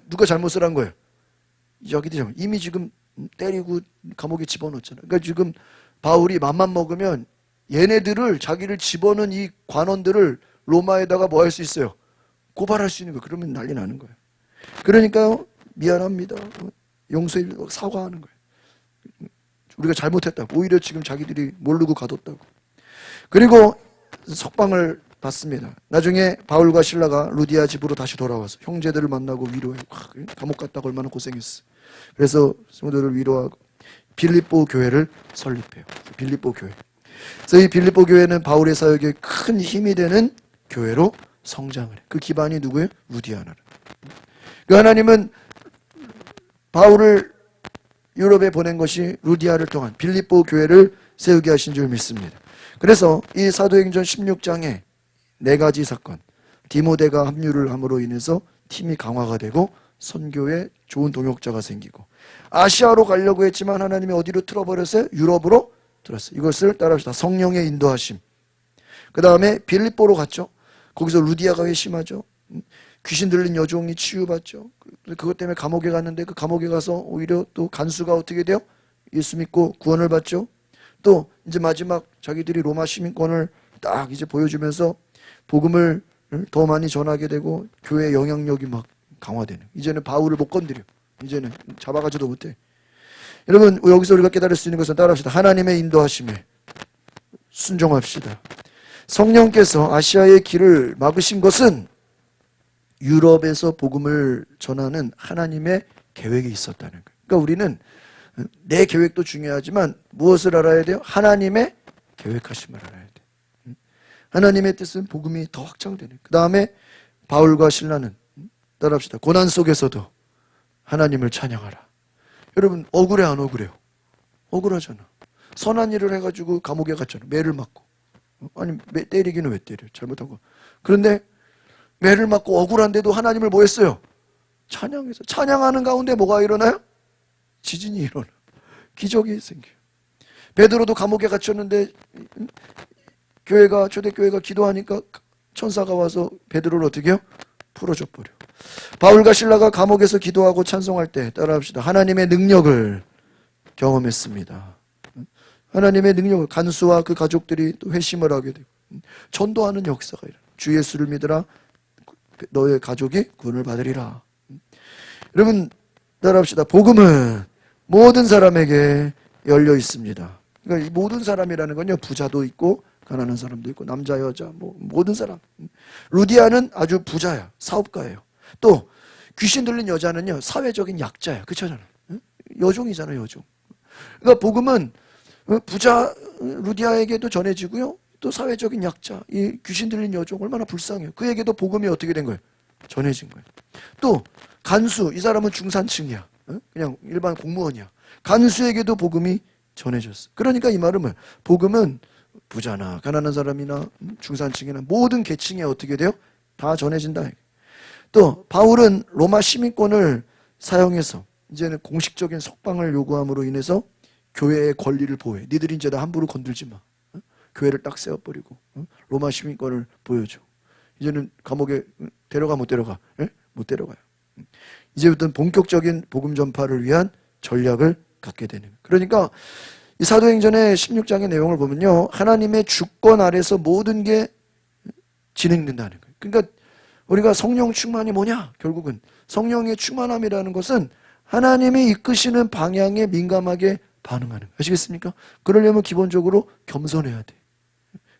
누가 잘못을 한 거예요? 여기도 잘못. 이미 지금 때리고 감옥에 집어넣었잖아요. 그러니까 지금 바울이 맘만 먹으면 얘네들을 자기를 집어넣은 이 관원들을 로마에다가 뭐 할 수 있어요? 고발할 수 있는 거예요. 그러면 난리 나는 거예요. 그러니까요 미안합니다. 용서해 사과하는 거예요. 우리가 잘못했다고. 오히려 지금 자기들이 모르고 가뒀다고. 그리고 석방을 받습니다. 나중에 바울과 실라가 루디아 집으로 다시 돌아와서 형제들을 만나고 위로해. 감옥 갔다가 얼마나 고생했어. 그래서 성도들을 위로하고 빌립보 교회를 설립해요. 빌립보 교회. 그래서 이 빌립보 교회는 바울의 사역에 큰 힘이 되는 교회로 성장을 해요. 그 기반이 누구예요? 루디아나. 그 하나님은 바울을 유럽에 보낸 것이 루디아를 통한 빌립보 교회를 세우게 하신 줄 믿습니다. 그래서 이 사도행전 16장에 4가지 사건, 디모데가 합류를 함으로 인해서 팀이 강화가 되고 선교에 좋은 동역자가 생기고 아시아로 가려고 했지만 하나님이 어디로 틀어버렸어요? 유럽으로 들었어요. 이것을 따라합시다. 성령의 인도하심. 그 다음에 빌립보로 갔죠. 거기서 루디아가 회심하죠. 귀신 들린 여종이 치유받죠. 그것 때문에 감옥에 갔는데 그 감옥에 가서 오히려 또 간수가 어떻게 돼요? 예수 믿고 구원을 받죠. 또 이제 마지막 자기들이 로마 시민권을 딱 이제 보여주면서 복음을 더 많이 전하게 되고 교회의 영향력이 막 강화되는. 이제는 바울을 못 건드려. 이제는 잡아가지도 못해. 여러분 여기서 우리가 깨달을 수 있는 것은 따라합시다. 하나님의 인도하심에 순종합시다. 성령께서 아시아의 길을 막으신 것은 유럽에서 복음을 전하는 하나님의 계획이 있었다는 거예요. 그러니까 우리는 내 계획도 중요하지만 무엇을 알아야 돼요? 하나님의 계획하심을 알아야 돼요. 하나님의 뜻은 복음이 더 확장되는 거예요. 그 다음에 바울과 실라는 따라합시다. 고난 속에서도 하나님을 찬양하라. 여러분 억울해 안 억울해요? 억울하잖아. 선한 일을 해가지고 감옥에 갔잖아. 매를 맞고. 아니 때리기는 왜 때려? 잘못한 거. 그런데 매를 맞고 억울한데도 하나님을 뭐 했어요? 찬양해서. 찬양하는 가운데 뭐가 일어나요? 지진이 일어나. 기적이 생겨요. 베드로도 감옥에 갇혔는데 초대교회가 기도하니까 천사가 와서 베드로를 어떻게 해요? 풀어줘 버려. 바울과 실라가 감옥에서 기도하고 찬송할 때 따라합시다. 하나님의 능력을 경험했습니다. 하나님의 능력을, 간수와 그 가족들이 또 회심을 하게 되고 전도하는 역사가 일어나. 주 예수를 믿으라, 너의 가족이 구원을 받으리라. 여러분 따라합시다. 복음은 모든 사람에게 열려 있습니다. 그러니까 이 모든 사람이라는 건요, 부자도 있고 가난한 사람도 있고 남자 여자 모든 사람. 루디아는 아주 부자야, 사업가예요. 또 귀신 들린 여자는요, 사회적인 약자야. 그렇잖아요. 여종이잖아요, 여종. 그러니까 복음은 부자 루디아에게도 전해지고요, 또 사회적인 약자, 이 귀신 들린 여종 얼마나 불쌍해요. 그에게도 복음이 어떻게 된 거예요? 전해진 거예요. 또 간수, 이 사람은 중산층이야, 그냥 일반 공무원이야. 간수에게도 복음이 전해졌어. 그러니까 이 말은 뭐예요? 복음은 부자나 가난한 사람이나 중산층이나 모든 계층에 어떻게 돼요? 다 전해진다. 또 바울은 로마 시민권을 사용해서 이제는 공식적인 석방을 요구함으로 인해서 교회의 권리를 보호해. 니들이 이제 나 함부로 건들지 마. 교회를 딱 세워버리고 로마 시민권을 보여줘. 이제는 감옥에 데려가 못 데려가? 못 데려가요. 이제부터는 본격적인 복음 전파를 위한 전략을 갖게 되는 거예요. 그러니까 이 사도행전의 16장의 내용을 보면요, 하나님의 주권 아래서 모든 게 진행된다는 거예요. 그러니까 우리가 성령 충만이 뭐냐? 결국은 성령의 충만함이라는 것은 하나님이 이끄시는 방향에 민감하게 반응하는 거예요. 아시겠습니까? 그러려면 기본적으로 겸손해야 돼.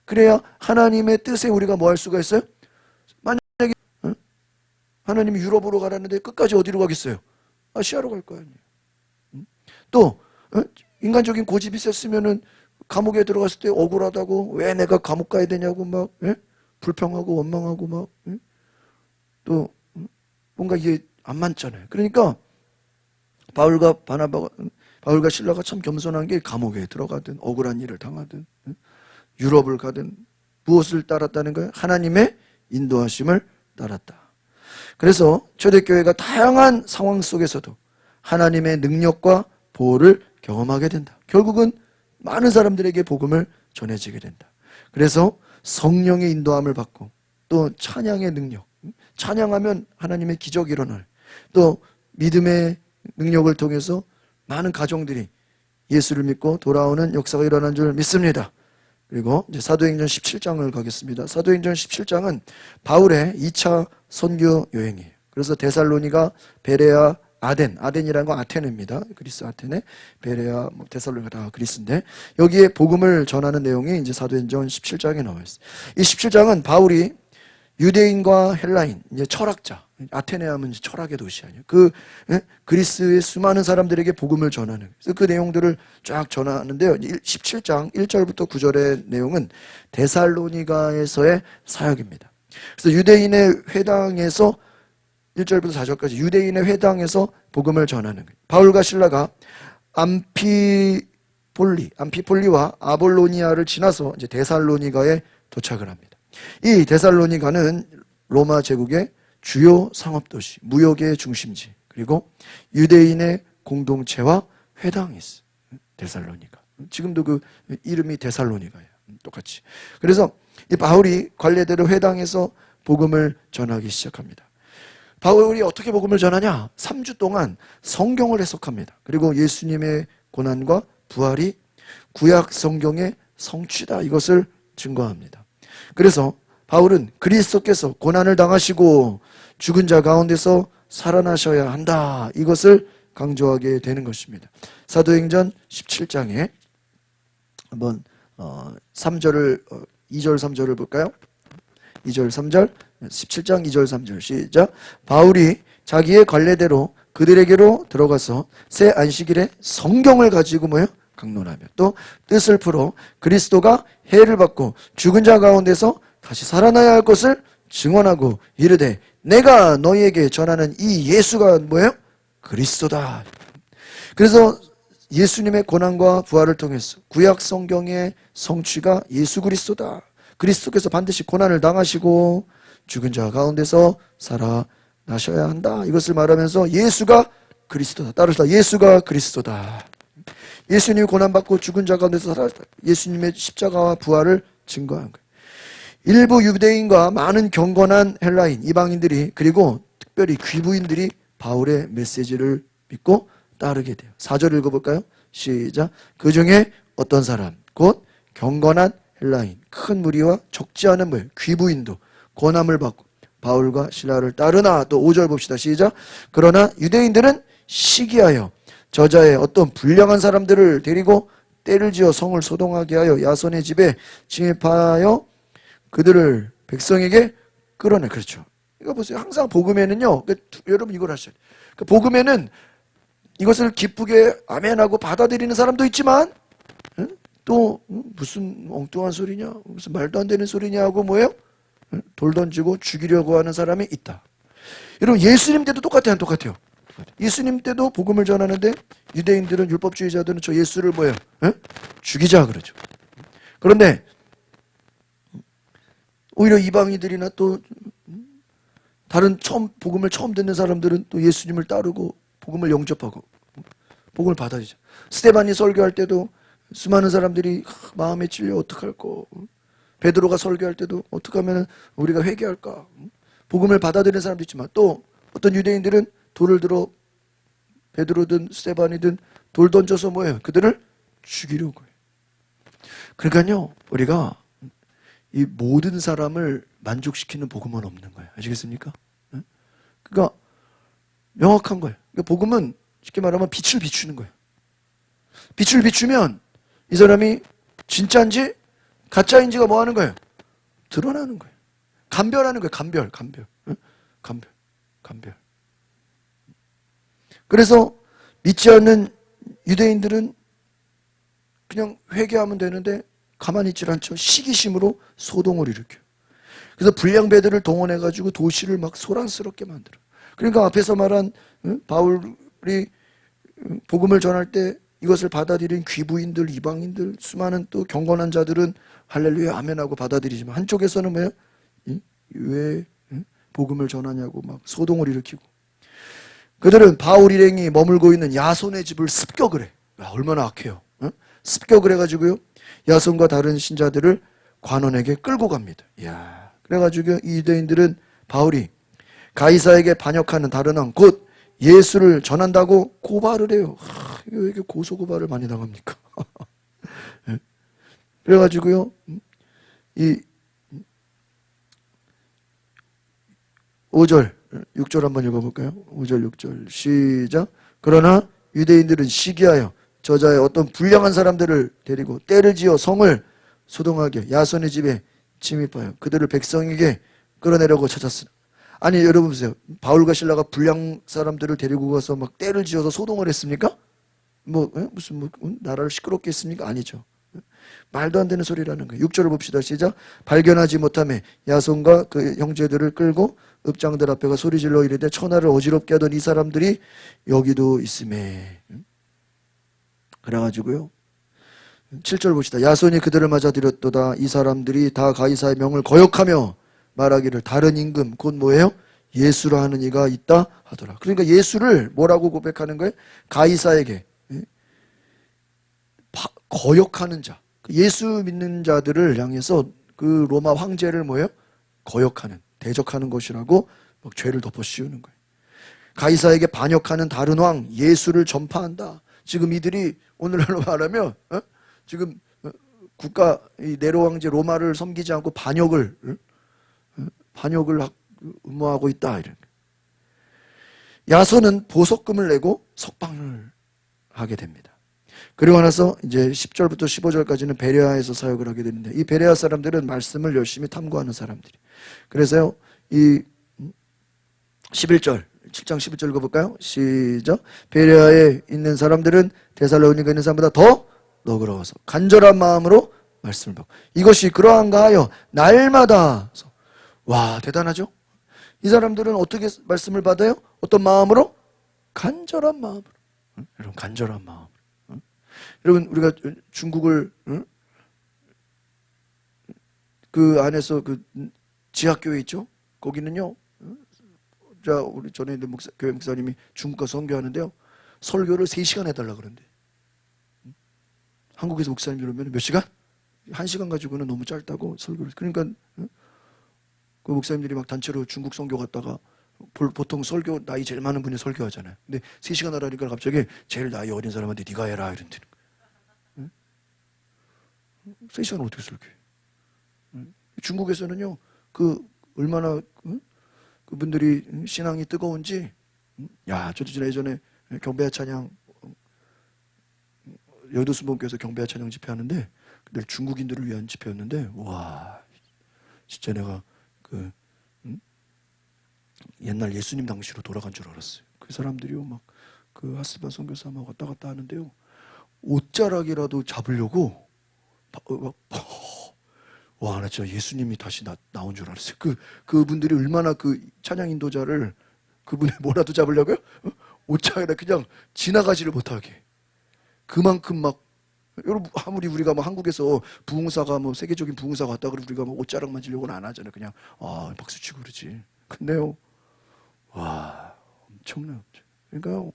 그래야 하나님의 뜻에 우리가 뭐 할 수가 있어요? 만약에 하나님이 유럽으로 가라는데 끝까지 어디로 가겠어요? 아시아로 갈 거 아니에요. 또 인간적인 고집이 셌으면은 감옥에 들어갔을 때 억울하다고, 왜 내가 감옥 가야 되냐고 막 불평하고 원망하고 막 또 뭔가 이게 안 맞잖아요. 그러니까 바울과 실라가 참 겸손한 게, 감옥에 들어가든 억울한 일을 당하든 유럽을 가든 무엇을 따랐다는 거예요? 하나님의 인도하심을 따랐다. 그래서 초대교회가 다양한 상황 속에서도 하나님의 능력과 보호를 경험하게 된다. 결국은 많은 사람들에게 복음을 전해지게 된다. 그래서 성령의 인도함을 받고, 또 찬양의 능력, 찬양하면 하나님의 기적이 일어나요. 또 믿음의 능력을 통해서 많은 가정들이 예수를 믿고 돌아오는 역사가 일어난 줄 믿습니다. 그리고 이제 사도행전 17장을 가겠습니다. 사도행전 17장은 바울의 2차 선교 여행이에요. 그래서 데살로니가, 베레아, 아덴이라는 건 아테네입니다. 그리스 아테네, 베레아, 데살로니가 다 그리스인데, 여기에 복음을 전하는 내용이 이제 사도행전 17장에 나와 있어요. 이 17장은 바울이 유대인과 헬라인, 이제 철학자, 아테네 하면 철학의 도시 아니에요. 그리스의 수많은 사람들에게 복음을 전하는, 그래서 그 내용들을 쫙 전하는데요. 17장 1절부터 9절의 내용은 데살로니가에서의 사역입니다. 그래서 유대인의 회당에서 1절부터 4절까지 유대인의 회당에서 복음을 전하는 거예요. 바울과 실라가 암피폴리와 아볼로니아를 지나서 이제 데살로니가에 도착을 합니다. 이 데살로니가는 로마 제국의 주요 상업도시, 무역의 중심지, 그리고 유대인의 공동체와 회당이 있어요. 데살로니가. 지금도 그 이름이 데살로니가예요. 똑같이. 그래서 이 바울이 관례대로 회당에서 복음을 전하기 시작합니다. 바울이 어떻게 복음을 전하냐? 3주 동안 성경을 해석합니다. 그리고 예수님의 고난과 부활이 구약 성경의 성취다, 이것을 증거합니다. 그래서 바울은 그리스도께서 고난을 당하시고 죽은 자 가운데서 살아나셔야 한다, 이것을 강조하게 되는 것입니다. 사도행전 17장에 한번 2절 3절을 볼까요? 2절 3절, 17장 2절 3절 시작. 바울이 자기의 관례대로 그들에게로 들어가서 새 안식일에 성경을 가지고 강론하며, 또 뜻을 풀어 그리스도가 해를 받고 죽은 자 가운데서 다시 살아나야 할 것을 증언하고 이르되, 내가 너희에게 전하는 이 예수가 그리스도다. 그래서 예수님의 고난과 부활을 통해서 구약 성경의 성취가 예수 그리스도다. 그리스도께서 반드시 고난을 당하시고 죽은 자 가운데서 살아나셔야 한다, 이것을 말하면서 예수가 그리스도다. 따라서 예수가 그리스도다. 예수님이 고난받고 죽은 자 가운데서 살아났다. 예수님의 십자가와 부활을 증거한 거예요. 일부 유대인과 많은 경건한 헬라인, 이방인들이, 그리고 특별히 귀부인들이 바울의 메시지를 믿고 따르게 돼요. 4절 읽어볼까요? 시작. 그 중에 어떤 사람 곧 경건한 헬라인 큰 무리와 적지 않은 뭐 귀부인도 권함을 받고 바울과 실라를 따르나. 또 5절 봅시다. 시작. 그러나 유대인들은 시기하여 저자의 어떤 불량한 사람들을 데리고 때를 지어 성을 소동하게 하여 야손의 집에 침입하여 그들을 백성에게 끌어내. 그렇죠. 이거 보세요. 항상 복음에는요, 여러분 이걸 하셔야 돼요. 그 복음에는 이것을 기쁘게 아멘하고 받아들이는 사람도 있지만 또 무슨 엉뚱한 소리냐, 무슨 말도 안 되는 소리냐 하고 뭐예요? 돌 던지고 죽이려고 하는 사람이 있다. 여러분 예수님 때도 똑같아요, 안 똑같아요? 예수님 때도 복음을 전하는데 유대인들은, 율법주의자들은 저 예수를 뭐예요? 죽이자 그러죠. 그런데 오히려 이방인들이나 또 다른 복음을 처음 듣는 사람들은 또 예수님을 따르고 복음을 영접하고 복음을 받아들이죠. 스데반이 설교할 때도 수많은 사람들이 마음에 찔려 어떡할까, 베드로가 설교할 때도 어떻게 하면 우리가 회개할까, 복음을 받아들이는 사람도 있지만 또 어떤 유대인들은 돌을 들어 베드로든 스데반이든 돌 던져서 뭐예요? 그들을 죽이려고 해요. 그러니까요, 우리가 이 모든 사람을 만족시키는 복음은 없는 거예요. 아시겠습니까? 그러니까 명확한 거예요. 그러니까 복음은 쉽게 말하면 빛을 비추는 거예요. 빛을 비추면 이 사람이 진짜인지 가짜인지가 뭐 하는 거예요? 드러나는 거예요. 감별하는 거예요. 감별. 그래서 믿지 않는 유대인들은 그냥 회개하면 되는데 가만히 있질 않죠. 시기심으로 소동을 일으켜요. 그래서 불량배들을 동원해가지고 도시를 막 소란스럽게 만들어. 그러니까 앞에서 말한 바울이 복음을 전할 때 이것을 받아들인 귀부인들, 이방인들, 수많은 또 경건한 자들은 할렐루야 아멘하고 받아들이지만 한쪽에서는 뭐예요? 왜 복음을 전하냐고 막 소동을 일으키고, 그들은 바울 일행이 머물고 있는 야손의 집을 습격을 해. 얼마나 악해요. 습격을 해가지고요, 야손과 다른 신자들을 관원에게 끌고 갑니다. 이야. 그래가지고 이 유대인들은 바울이 가이사에게 반역하는 다른 왕 곧 예수를 전한다고 고발을 해요. 왜 이렇게 고소고발을 많이 당합니까? 그래가지고요, 이 5절, 6절 한번 읽어볼까요? 5절, 6절 시작. 그러나 유대인들은 시기하여 저자의 어떤 불량한 사람들을 데리고 때를 지어 성을 소동하게 야손의 집에 침입하여 그들을 백성에게 끌어내려고 찾았으나. 아니 여러분 보세요. 바울과 실라가 불량 사람들을 데리고 가서 막 때를 지어서 소동을 했습니까? 무슨 나라를 시끄럽게 했습니까? 아니죠. 말도 안 되는 소리라는 거예요. 6절을 봅시다. 시작. 발견하지 못하며 야손과 그 형제들을 끌고 읍장들 앞에가 소리질러 이르되 천하를 어지럽게 하던 이 사람들이 여기도 있음에. 그래가지고요, 7절 봅시다. 야손이 그들을 맞아들였도다. 이 사람들이 다 가이사의 명을 거역하며 말하기를 다른 임금 곧 뭐예요? 예수라 하는 이가 있다 하더라. 그러니까 예수를 뭐라고 고백하는 거예요? 가이사에게 거역하는 자, 예수 믿는 자들을 향해서 그 로마 황제를 뭐예요? 거역하는, 대적하는 것이라고 막 죄를 덮어 씌우는 거예요. 가이사에게 반역하는 다른 왕 예수를 전파한다. 지금 이들이 오늘날로 말하면 지금 국가 이 네로 황제 로마를 섬기지 않고 반역을 음모하고 있다. 이런. 야손은 보석금을 내고 석방을 하게 됩니다. 그리고 나서 이제 10절부터 15절까지는 베레아에서 사역을 하게 되는데, 이 베레아 사람들은 말씀을 열심히 탐구하는 사람들이. 그래서요, 이 11절, 7장 11절 읽어볼까요? 시작. 베레아에 있는 사람들은 데살로니가에 있는 사람보다 더 너그러워서 간절한 마음으로 말씀을 받고, 이것이 그러한가 하여 날마다. 와, 대단하죠? 이 사람들은 어떻게 말씀을 받아요? 어떤 마음으로? 간절한 마음으로. 여러분, 간절한 마음. 여러분, 우리가 중국을 그 안에서 그 지하교회 있죠? 거기는요, 자, 우리 전에 있는 교회 목사님이 중국 가서 선교하는데요, 설교를 3시간 해달라 그러는데, 한국에서 목사님 이러면 몇 시간? 1시간 가지고는 너무 짧다고 설교를. 그러니까 그 목사님들이 막 단체로 중국 선교 갔다가 보통 설교 나이 제일 많은 분이 설교하잖아요. 근데 3시간 하라니까 갑자기 제일 나이 어린 사람한테 네가 해라 이런다는 거예요. 3시간 어떻게 설교해? 중국에서는요, 얼마나 그분들이 신앙이 뜨거운지, 저도 예전에 경배야 찬양, 여도순복교에서 경배야 찬양 집회하는데, 늘 중국인들을 위한 집회였는데, 와, 진짜 내가 옛날 예수님 당시로 돌아간 줄 알았어요. 그 사람들이요, 막 하스반 선교사만 왔다 갔다 하는데요, 옷자락이라도 잡으려고 와, 나 진짜 예수님이 다시 나온 줄 알았어요. 그분들이 얼마나 찬양 인도자를 그분의 뭐라도 잡으려고요? 옷자락에다 그냥 지나가지를 못하게. 그만큼 막, 여러분, 아무리 우리가 뭐 한국에서 부흥사가 세계적인 부흥사가 왔다 그러면 우리가 옷자락 만지려고는 안 하잖아요. 그냥, 박수치고 그러지. 근데요, 와, 엄청나요. 그러니까,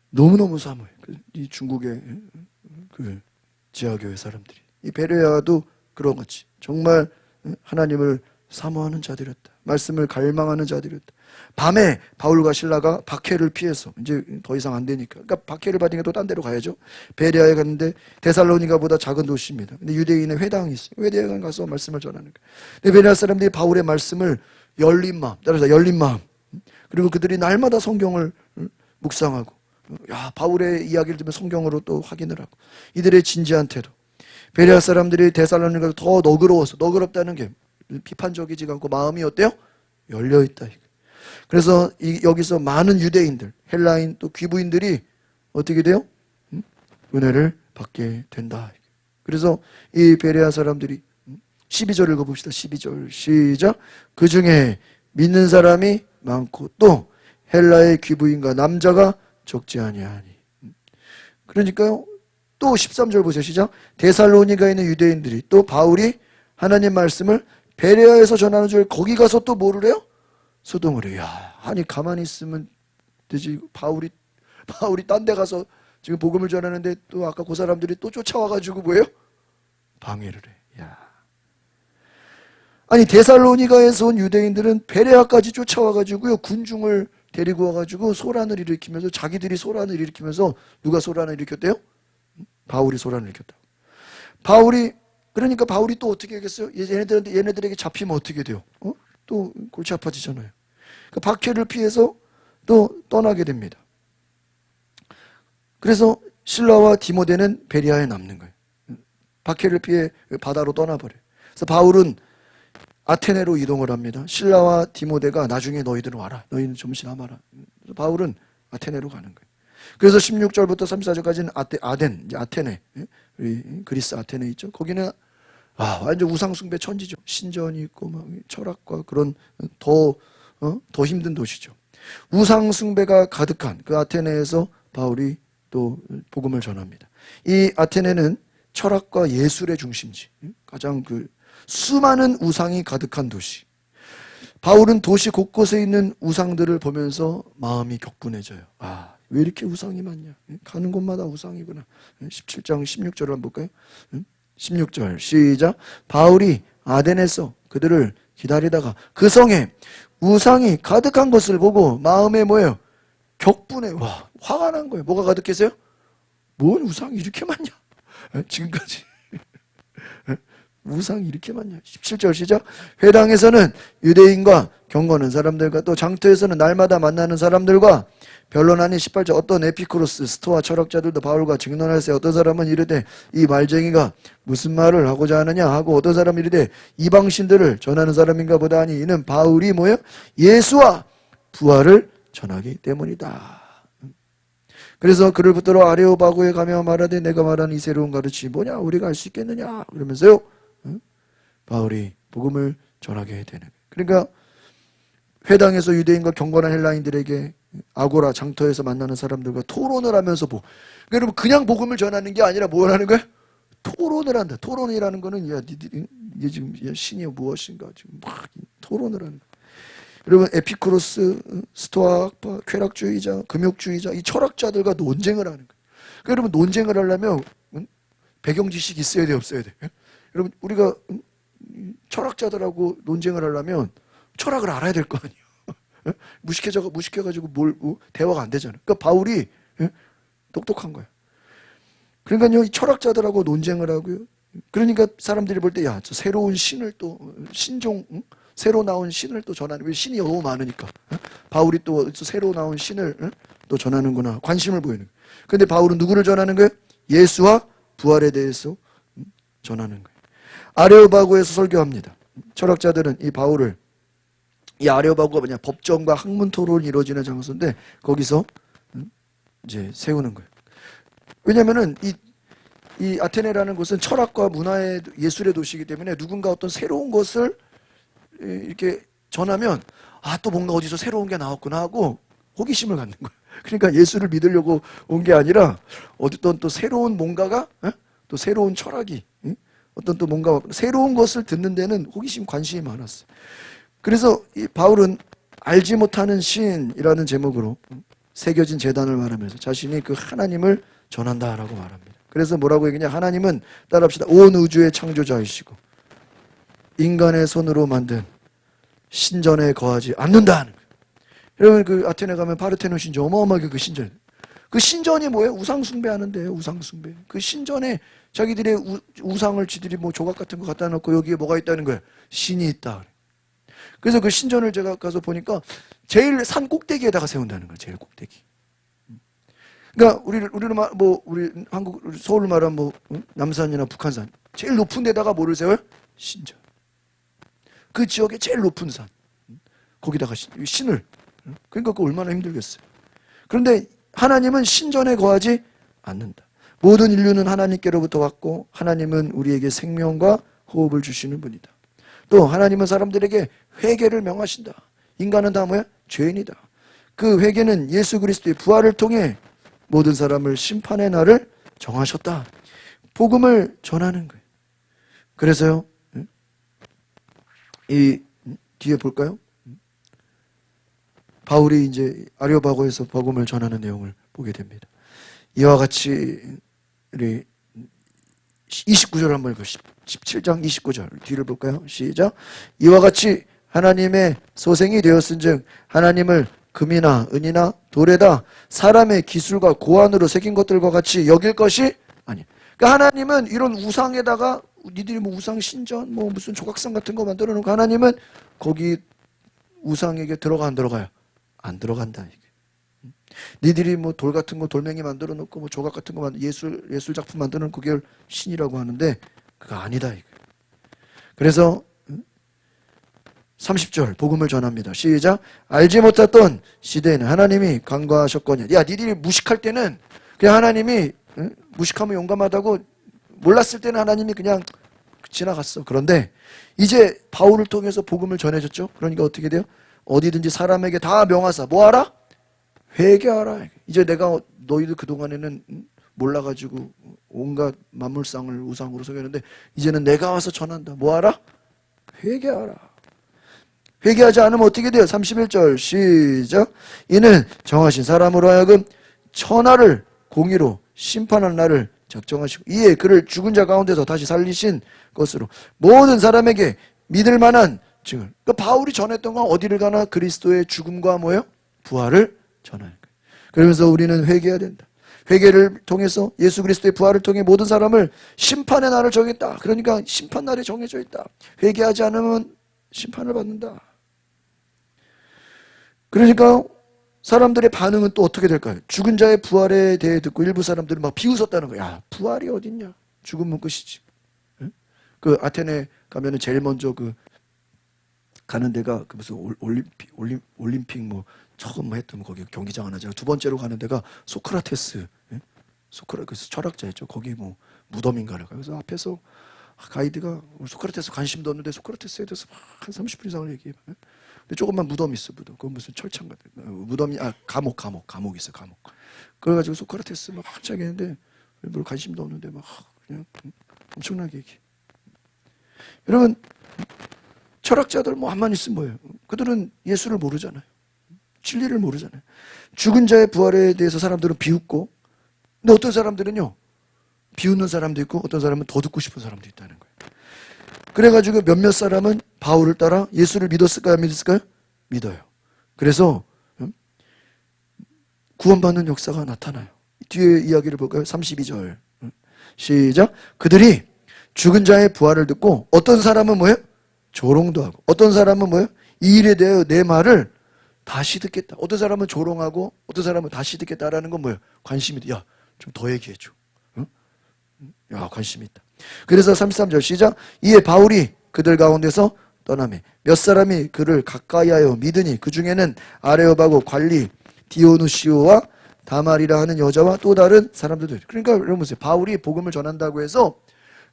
너무너무 사모해. 이 중국의 지하교회 사람들이. 이 베레아도 그런 거지. 정말 하나님을 사모하는 자들이었다. 말씀을 갈망하는 자들이었다. 밤에 바울과 신라가 박해를 피해서 이제 더 이상 안 되니까. 그러니까 박해를 받으니까 또 딴 데로 가야죠. 베레아에 갔는데 데살로니가보다 작은 도시입니다. 근데 유대인의 회당이 있어요. 회당에 가서 말씀을 전하는 거예요. 근데 베레아 사람들이 바울의 말씀을 열린 마음, 따라서 열린 마음. 그리고 그들이 날마다 성경을 묵상하고 바울의 이야기를 들으면 성경으로 또 확인을 하고 이들의 진지한 태도. 베레아 사람들이 데살로니가서 더 너그러워서 너그럽다는 게 비판적이지 않고 마음이 어때요? 열려있다. 그래서 여기서 많은 유대인들, 헬라인 또 귀부인들이 어떻게 돼요? 은혜를 받게 된다. 그래서 이 베레아 사람들이 12절 읽어봅시다. 12절 시작. 그 중에 믿는 사람이 많고 또 헬라의 귀부인과 남자가 적지 아니하니. 그러니까요, 또 13절 보세요. 시작. 데살로니가에 있는 유대인들이 또 바울이 하나님 말씀을 베레아에서 전하는 줄 거기 가서 또 뭐를 해요? 소동을 해요. 아니 가만히 있으면 되지. 바울이 딴 데 가서 지금 복음을 전하는데 또 아까 그 사람들이 또 쫓아와가지고 뭐예요? 방해를 해. 아니 데살로니가에서 온 유대인들은 베레아까지 쫓아와가지고요, 군중을 데리고 와가지고 소란을 일으키면서, 자기들이 소란을 일으키면서, 누가 소란을 일으켰대요? 바울이 소란을 일으켰다. 그러니까 바울이 또 어떻게 하겠어요? 얘네들에게 잡히면 어떻게 돼요? 또 골치 아파지잖아요. 그 박해를 피해서 또 떠나게 됩니다. 그래서 실라와 디모데는 베레아에 남는 거예요. 박해를 피해 바다로 떠나버려요. 그래서 바울은 아테네로 이동을 합니다. 실라와 디모데가 나중에 너희들은 와라. 너희는 좀씩 남아라. 바울은 아테네로 가는 거예요. 그래서 16절부터 34절까지는 아테네, 그리스 아테네 있죠. 거기는 완전 우상숭배 천지죠. 신전이 있고 막 철학과 그런 더 힘든 도시죠. 우상숭배가 가득한 그 아테네에서 바울이 또 복음을 전합니다. 이 아테네는 철학과 예술의 중심지, 가장 수많은 우상이 가득한 도시. 바울은 도시 곳곳에 있는 우상들을 보면서 마음이 격분해져요. 왜 이렇게 우상이 많냐? 가는 곳마다 우상이구나. 17장 16절을 한번 볼까요? 16절 시작. 바울이 아덴에서 그들을 기다리다가 그 성에 우상이 가득한 것을 보고 마음에 뭐예요? 격분해. 화가 난 거예요. 뭐가 가득해서요? 뭔 우상이 이렇게 많냐? 지금까지 우상이 이렇게 많냐? 17절 시작. 회당에서는 유대인과 경건한 사람들과 또 장터에서는 날마다 만나는 사람들과 변론하니 18절 어떤 에피쿠로스 스토아 철학자들도 바울과 증론하세요. 어떤 사람은 이르되 이 말쟁이가 무슨 말을 하고자 하느냐 하고 어떤 사람은 이르되 이방신들을 전하는 사람인가 보다 하니 이는 바울이 뭐예요? 예수와 부활을 전하기 때문이다. 그래서 그를 붙들어 아레오바고에 가며 말하되 내가 말하는 이 새로운 가르침이 뭐냐? 우리가 알 수 있겠느냐? 그러면서요, 바울이 복음을 전하게 되는 거예요. 그러니까 회당에서 유대인과 경건한 헬라인들에게 아고라 장터에서 만나는 사람들과 토론을 하면서 그러니까 여러분 그냥 복음을 전하는 게 아니라 뭘 하는 거야? 토론을 한다. 토론이라는 거는 이게 지금 신이 무엇인가 지금 막 토론을 하는 거야. 여러분 에피쿠로스, 스토아학파, 쾌락주의자, 금욕주의자 이 철학자들과 논쟁을 하는 거예요. 그러니까 여러분 논쟁을 하려면 배경 지식이 있어야 돼, 없어야 돼? 여러분 우리가 철학자들하고 논쟁을 하려면 철학을 알아야 될 거 아니에요. 무식해가지고 대화가 안 되잖아요. 그러니까 바울이 똑똑한 거예요. 그러니까요, 이 철학자들하고 논쟁을 하고요. 그러니까 사람들이 볼 때, 야, 저 새로운 신을 또, 새로 나온 신을 또 전하는, 왜 신이 너무 많으니까. 바울이 또 새로 나온 신을 또 전하는구나. 관심을 보이는 거예요. 근데 바울은 누구를 전하는 거예요? 예수와 부활에 대해서 전하는 거예요. 아레오바고에서 설교합니다. 철학자들은 이 바울을, 이 아레오바고가 뭐냐, 법정과 학문 토론이 이루어지는 장소인데, 거기서 이제 세우는 거예요. 왜냐면은 이 아테네라는 곳은 철학과 문화의 예술의 도시이기 때문에 누군가 어떤 새로운 것을 이렇게 전하면 또 뭔가 어디서 새로운 게 나왔구나 하고 호기심을 갖는 거예요. 그러니까 예수를 믿으려고 온 게 아니라 어떤 또 새로운 뭔가가 또 새로운 철학이 어떤 또 뭔가 새로운 것을 듣는 데는 호기심, 관심이 많았어요. 그래서 이 바울은 알지 못하는 신이라는 제목으로 새겨진 제단을 말하면서 자신이 그 하나님을 전한다라고 말합니다. 그래서 뭐라고 얘기냐? 하나님은, 따라합시다, 온 우주의 창조자이시고 인간의 손으로 만든 신전에 거하지 않는다는 거예요. 여러분, 그 아테네 가면 파르테논 신전, 어마어마하게 그 신전. 그 신전이 뭐예요? 우상 숭배하는데요. 우상 숭배. 그 신전에 자기들의 우상을 지들이 뭐 조각 같은 거 갖다 놓고 여기에 뭐가 있다는 거예요? 신이 있다. 그래서 그 신전을 제가 가서 보니까 제일 산 꼭대기에다가 세운다는 거예요. 제일 꼭대기. 그러니까 우리 한국 서울 말하면 뭐 남산이나 북한산 제일 높은 데다가 뭐를 세워요? 신전. 그 지역의 제일 높은 산. 거기다가 신을. 그러니까 그거 얼마나 힘들겠어요. 그런데 하나님은 신전에 거하지 않는다. 모든 인류는 하나님께로부터 왔고 하나님은 우리에게 생명과 호흡을 주시는 분이다. 또 하나님은 사람들에게 회개를 명하신다. 인간은 다 뭐야? 죄인이다. 그 회개는 예수 그리스도의 부활을 통해 모든 사람을 심판의 날을 정하셨다. 복음을 전하는 거예요. 그래서요, 이 뒤에 볼까요? 바울이 이제 아레오바고에서 복음을 전하는 내용을 보게 됩니다. 이와 같이 우리 29절 한번 보십시오. 17장 29절 뒤를 볼까요? 시작. 이와 같이 하나님의 소생이 되었은즉 하나님을 금이나 은이나 돌에다 사람의 기술과 고안으로 새긴 것들과 같이 여길 것이 아니에요. 그러니까 하나님은 이런 우상에다가 니들이 뭐 우상 신전 뭐 무슨 조각상 같은 거 만들어 놓고 하나님은 거기 우상에게 들어가 안 들어가요? 안 들어간다. 니들이 뭐 돌 같은 거 돌멩이 만들어 놓고 뭐 조각 같은 거 예술 작품 만드는 그게 신이라고 하는데 그거 아니다. 그래서 30절 복음을 전합니다. 시작. 알지 못했던 시대에는 하나님이 간과하셨거냐. 야, 니들이 무식할 때는 그냥 하나님이 무식하면 용감하다고 몰랐을 때는 하나님이 그냥 지나갔어. 그런데 이제 바울을 통해서 복음을 전해줬죠. 그러니까 어떻게 돼요? 어디든지 사람에게 다 명하사 뭐하라? 회개하라. 이제 내가 너희들 그동안에는 몰라가지고 온갖 만물상을 우상으로 속였는데 이제는 내가 와서 전한다. 뭐하라? 회개하라. 회개하지 않으면 어떻게 돼요? 31절 시작. 이는 정하신 사람으로 하여금 천하를 공의로 심판하는 날을 작정하시고 이에 그를 죽은 자 가운데서 다시 살리신 것으로 모든 사람에게 믿을 만한 증을. 그러니까 바울이 전했던 건 어디를 가나 그리스도의 죽음과 뭐예요? 부활을 전하는 거예요. 그러면서 우리는 회개해야 된다. 회개를 통해서 예수 그리스도의 부활을 통해 모든 사람을 심판의 날을 정했다. 그러니까 심판 날이 정해져 있다. 회개하지 않으면 심판을 받는다. 그러니까 사람들의 반응은 또 어떻게 될까요? 죽은 자의 부활에 대해 듣고 일부 사람들은 막 비웃었다는 거야. 야, 부활이 어딨냐? 죽으면 끝이지. 응? 그 아테네 가면은 제일 먼저 그 가는 데가 그 무슨 올림픽 뭐 처음 뭐 했던 거기 경기장 하나. 제가 두 번째로 가는 데가 소크라테스. 예? 소크라테스 철학자였죠. 거기 뭐 무덤인가를 가요. 그래서 앞에서 가이드가 소크라테스 관심도 없는데 소크라테스에 대해서 한 30분 이상을 얘기해요. 근데 조금만 무덤 있어, 무덤. 그건 무슨 철창 같은 무덤이 감옥 있어, 감옥. 그래가지고 소크라테스 막 한참 했는데 별 관심도 없는데 막 그냥 엄청나게 얘기해. 여러분 철학자들 뭐 한만 있으면 뭐예요? 그들은 예수를 모르잖아요. 진리를 모르잖아요. 죽은 자의 부활에 대해서 사람들은 비웃고, 근데 어떤 사람들은요 비웃는 사람도 있고 어떤 사람은 더 듣고 싶은 사람도 있다는 거예요. 그래가지고 몇몇 사람은 바울을 따라 예수를 믿었을까요? 안 믿었을까요? 믿어요. 그래서 구원받는 역사가 나타나요. 뒤에 이야기를 볼까요? 32절 시작. 그들이 죽은 자의 부활을 듣고 어떤 사람은 뭐예요? 조롱도 하고, 어떤 사람은 뭐예요? 이 일에 대해 내 말을 다시 듣겠다. 어떤 사람은 조롱하고 어떤 사람은 다시 듣겠다라는 건 뭐예요? 관심이 있다. 야, 좀 더 얘기해줘. 응? 야, 관심이 있다. 그래서 33절 시작. 이에 바울이 그들 가운데서 떠나매 몇 사람이 그를 가까이 하여 믿으니 그 중에는 아레오바고 관리 디오누시오와 다말이라 하는 여자와 또 다른 사람들도 있어요. 그러니까 여러분 보세요. 바울이 복음을 전한다고 해서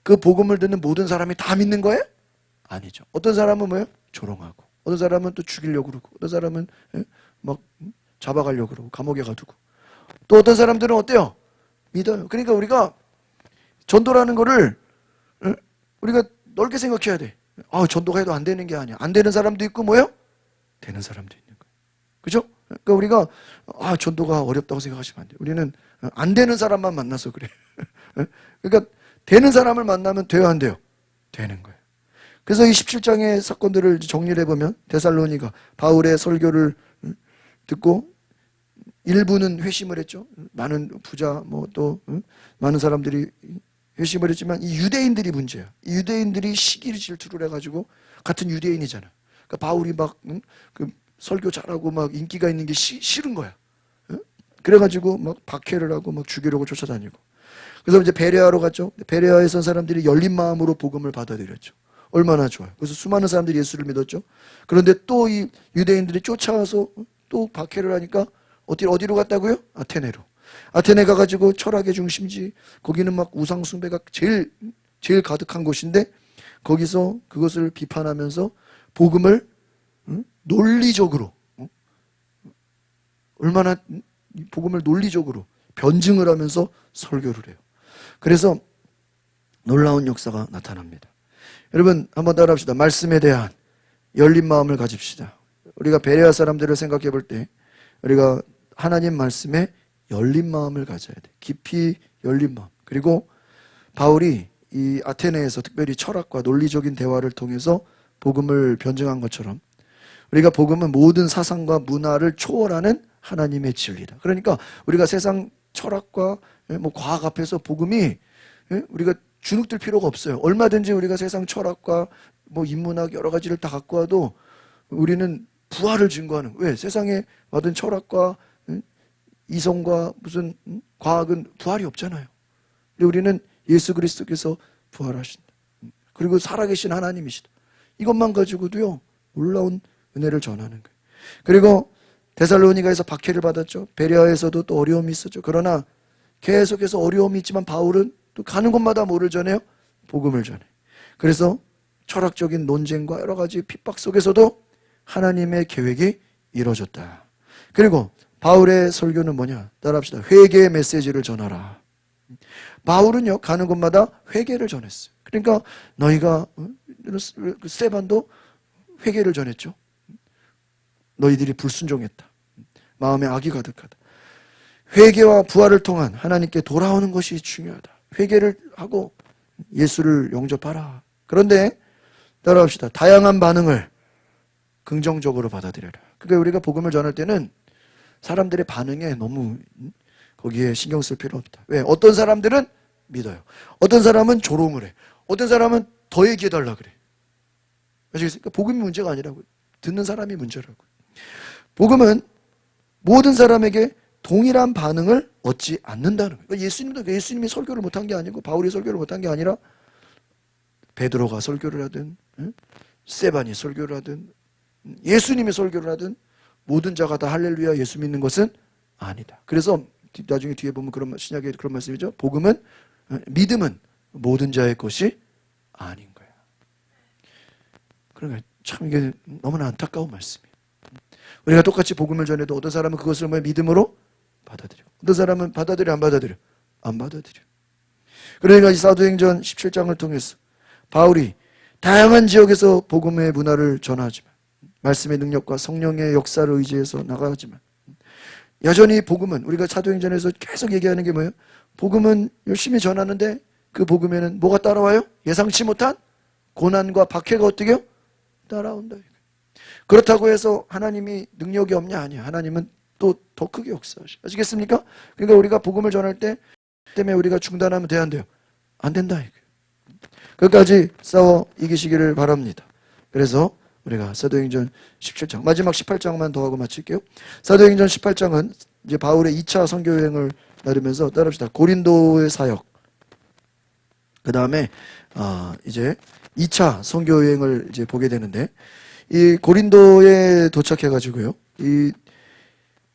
그 복음을 듣는 모든 사람이 다 믿는 거예요? 아니죠. 어떤 사람은 뭐예요? 조롱하고, 어떤 사람은 또 죽이려고 그러고, 어떤 사람은 막 잡아가려고 그러고 감옥에 가두고, 또 어떤 사람들은 어때요? 믿어요. 그러니까 우리가 전도라는 거를 우리가 넓게 생각해야 돼. 전도가 해도 안 되는 게 아니야. 안 되는 사람도 있고 뭐예요? 되는 사람도 있는 거예요. 그죠? 그러니까 우리가 전도가 어렵다고 생각하시면 안 돼요. 우리는 안 되는 사람만 만나서 그래. 그러니까 되는 사람을 만나면 돼요, 안 돼요? 되는 거예요. 그래서 이 17장의 사건들을 정리를 해보면 데살로니가 바울의 설교를 듣고 일부는 회심을 했죠. 많은 부자 또 많은 사람들이 회심을 했지만 이 유대인들이 문제야. 이 유대인들이 시기를 질투를 해가지고 같은 유대인이잖아. 그러니까 바울이 막 그 설교 잘하고 막 인기가 있는 게 싫은 거야. 그래가지고 막 박해를 하고 막 죽이려고 쫓아다니고. 그래서 이제 베레아로 갔죠. 베레아에 선 사람들이 열린 마음으로 복음을 받아들였죠. 얼마나 좋아요. 그래서 수많은 사람들이 예수를 믿었죠. 그런데 또 이 유대인들이 쫓아와서 또 박해를 하니까 어디로 갔다고요? 아테네로. 아테네 가가지고 철학의 중심지, 거기는 막 우상 숭배가 제일 가득한 곳인데 거기서 그것을 비판하면서 복음을 논리적으로 얼마나 복음을 논리적으로 변증을 하면서 설교를 해요. 그래서 놀라운 역사가 나타납니다. 여러분 한번 따라합시다. 말씀에 대한 열린 마음을 가집시다. 우리가 베레아 사람들을 생각해 볼 때 우리가 하나님 말씀에 열린 마음을 가져야 돼. 깊이 열린 마음. 그리고 바울이 이 아테네에서 특별히 철학과 논리적인 대화를 통해서 복음을 변증한 것처럼 우리가 복음은 모든 사상과 문화를 초월하는 하나님의 진리다. 그러니까 우리가 세상 철학과 과학 앞에서 복음이 우리가 주눅들 필요가 없어요. 얼마든지 우리가 세상 철학과 인문학 여러 가지를 다 갖고 와도 우리는 부활을 증거하는, 왜? 세상에 받은 철학과 이성과 무슨 과학은 부활이 없잖아요. 근데 우리는 예수 그리스도께서 부활하신다. 그리고 살아계신 하나님이시다. 이것만 가지고도요 놀라운 은혜를 전하는 거예요. 그리고 데살로니가에서 박해를 받았죠. 베레아에서도 또 어려움이 있었죠. 그러나 계속해서 어려움이 있지만 바울은 또 가는 곳마다 뭐를 전해요? 복음을 전해요. 그래서 철학적인 논쟁과 여러 가지 핍박 속에서도 하나님의 계획이 이루어졌다. 그리고 바울의 설교는 뭐냐? 따라합시다. 회개의 메시지를 전하라. 바울은요 가는 곳마다 회개를 전했어요. 그러니까 너희가 스데반도 회개를 전했죠. 너희들이 불순종했다. 마음에 악이 가득하다. 회개와 부활을 통한 하나님께 돌아오는 것이 중요하다. 회개를 하고 예수를 영접하라. 그런데 따라합시다. 다양한 반응을 긍정적으로 받아들여라. 그러니까 우리가 복음을 전할 때는 사람들의 반응에 너무 거기에 신경 쓸 필요 없다. 왜? 어떤 사람들은 믿어요. 어떤 사람은 조롱을 해. 어떤 사람은 더 얘기해달라 그래. 아시겠습니까? 복음이 문제가 아니라고요. 듣는 사람이 문제라고요. 복음은 모든 사람에게 동일한 반응을 얻지 않는다는 거예요. 그러니까 예수님이 설교를 못한 게 아니고 바울이 설교를 못한 게 아니라 베드로가 설교를 하든 스데반이 설교를 하든 예수님이 설교를 하든 모든 자가 다 할렐루야 예수 믿는 것은 아니다. 그래서 나중에 뒤에 보면 신약에 그런 말씀이죠. 복음은 믿음은 모든 자의 것이 아닌 거야. 그러니까 참 이게 너무나 안타까운 말씀이에요. 우리가 똑같이 복음을 전해도 어떤 사람은 그것을 믿음으로 받아들여. 어떤 사람은 받아들여 안 받아들여? 안 받아들여. 그러니까 이 사도행전 17장을 통해서 바울이 다양한 지역에서 복음의 문화를 전하지만 말씀의 능력과 성령의 역사를 의지해서 나가지만 여전히 복음은 우리가 사도행전에서 계속 얘기하는 게 뭐예요? 복음은 열심히 전하는데 그 복음에는 뭐가 따라와요? 예상치 못한 고난과 박해가 어떻게 해요? 따라온다. 그렇다고 해서 하나님이 능력이 없냐? 아니야. 하나님은 또 더 크게 역사하셔. 아시겠습니까? 그러니까 우리가 복음을 전할 때 때문에 우리가 중단하면 돼야 안 돼요? 안 된다. 끝까지 싸워 이기시기를 바랍니다. 그래서 우리가 사도행전 17장 마지막 18장만 더 하고 마칠게요. 사도행전 18장은 이제 바울의 2차 선교 여행을 나누면서 따라합시다. 고린도의 사역. 그 다음에 이제 2차 선교 여행을 이제 보게 되는데 이 고린도에 도착해가지고요. 이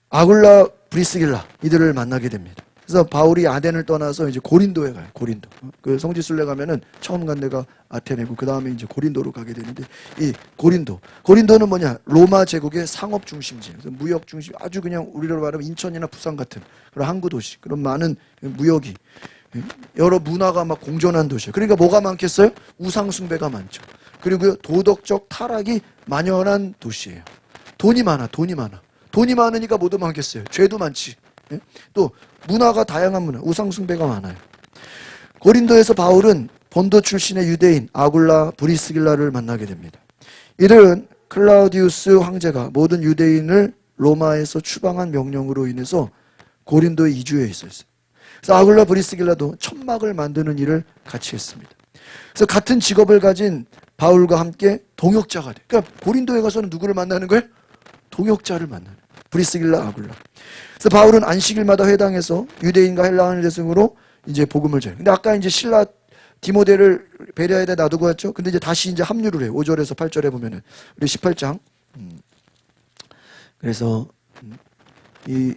아굴라 브리스길라 이들을 만나게 됩니다. 그래서 바울이 아덴을 떠나서 이제 고린도에 가요. 고린도. 그 성지순례 가면은 처음 간 데가 아테네고 그 다음에 이제 고린도로 가게 되는데 이 고린도는 뭐냐? 로마 제국의 상업 중심지, 무역 중심, 아주 그냥 우리로 말하면 인천이나 부산 같은 그런 항구 도시, 그런 많은 무역이 여러 문화가 막 공존한 도시예요. 그러니까 뭐가 많겠어요? 우상 숭배가 많죠. 그리고 도덕적 타락이 만연한 도시예요. 돈이 많아. 돈이 많으니까 뭐도 많겠어요. 죄도 많지. 또 문화가 다양한 문화, 우상 숭배가 많아요. 고린도에서 바울은 본도 출신의 유대인 아굴라 브리스길라를 만나게 됩니다. 이들은 클라우디우스 황제가 모든 유대인을 로마에서 추방한 명령으로 인해서 고린도에 이주해 있었어요. 그래서 아굴라 브리스길라도 천막을 만드는 일을 같이 했습니다. 그래서 같은 직업을 가진 바울과 함께 동역자가 돼. 그러니까 고린도에 가서는 누구를 만나는 거예요? 동역자를 만나는. 브리스길라, 아굴라. 그래서 바울은 안식일마다 회당에서 유대인과 헬라인을 대상으로 이제 복음을 전해요. 근데 아까 이제 실라 디모데를 베레아에다 놔두고 왔죠. 근데 이제 다시 이제 합류를 해요. 5절에서 8절에 보면은 우리 18장. 그래서 이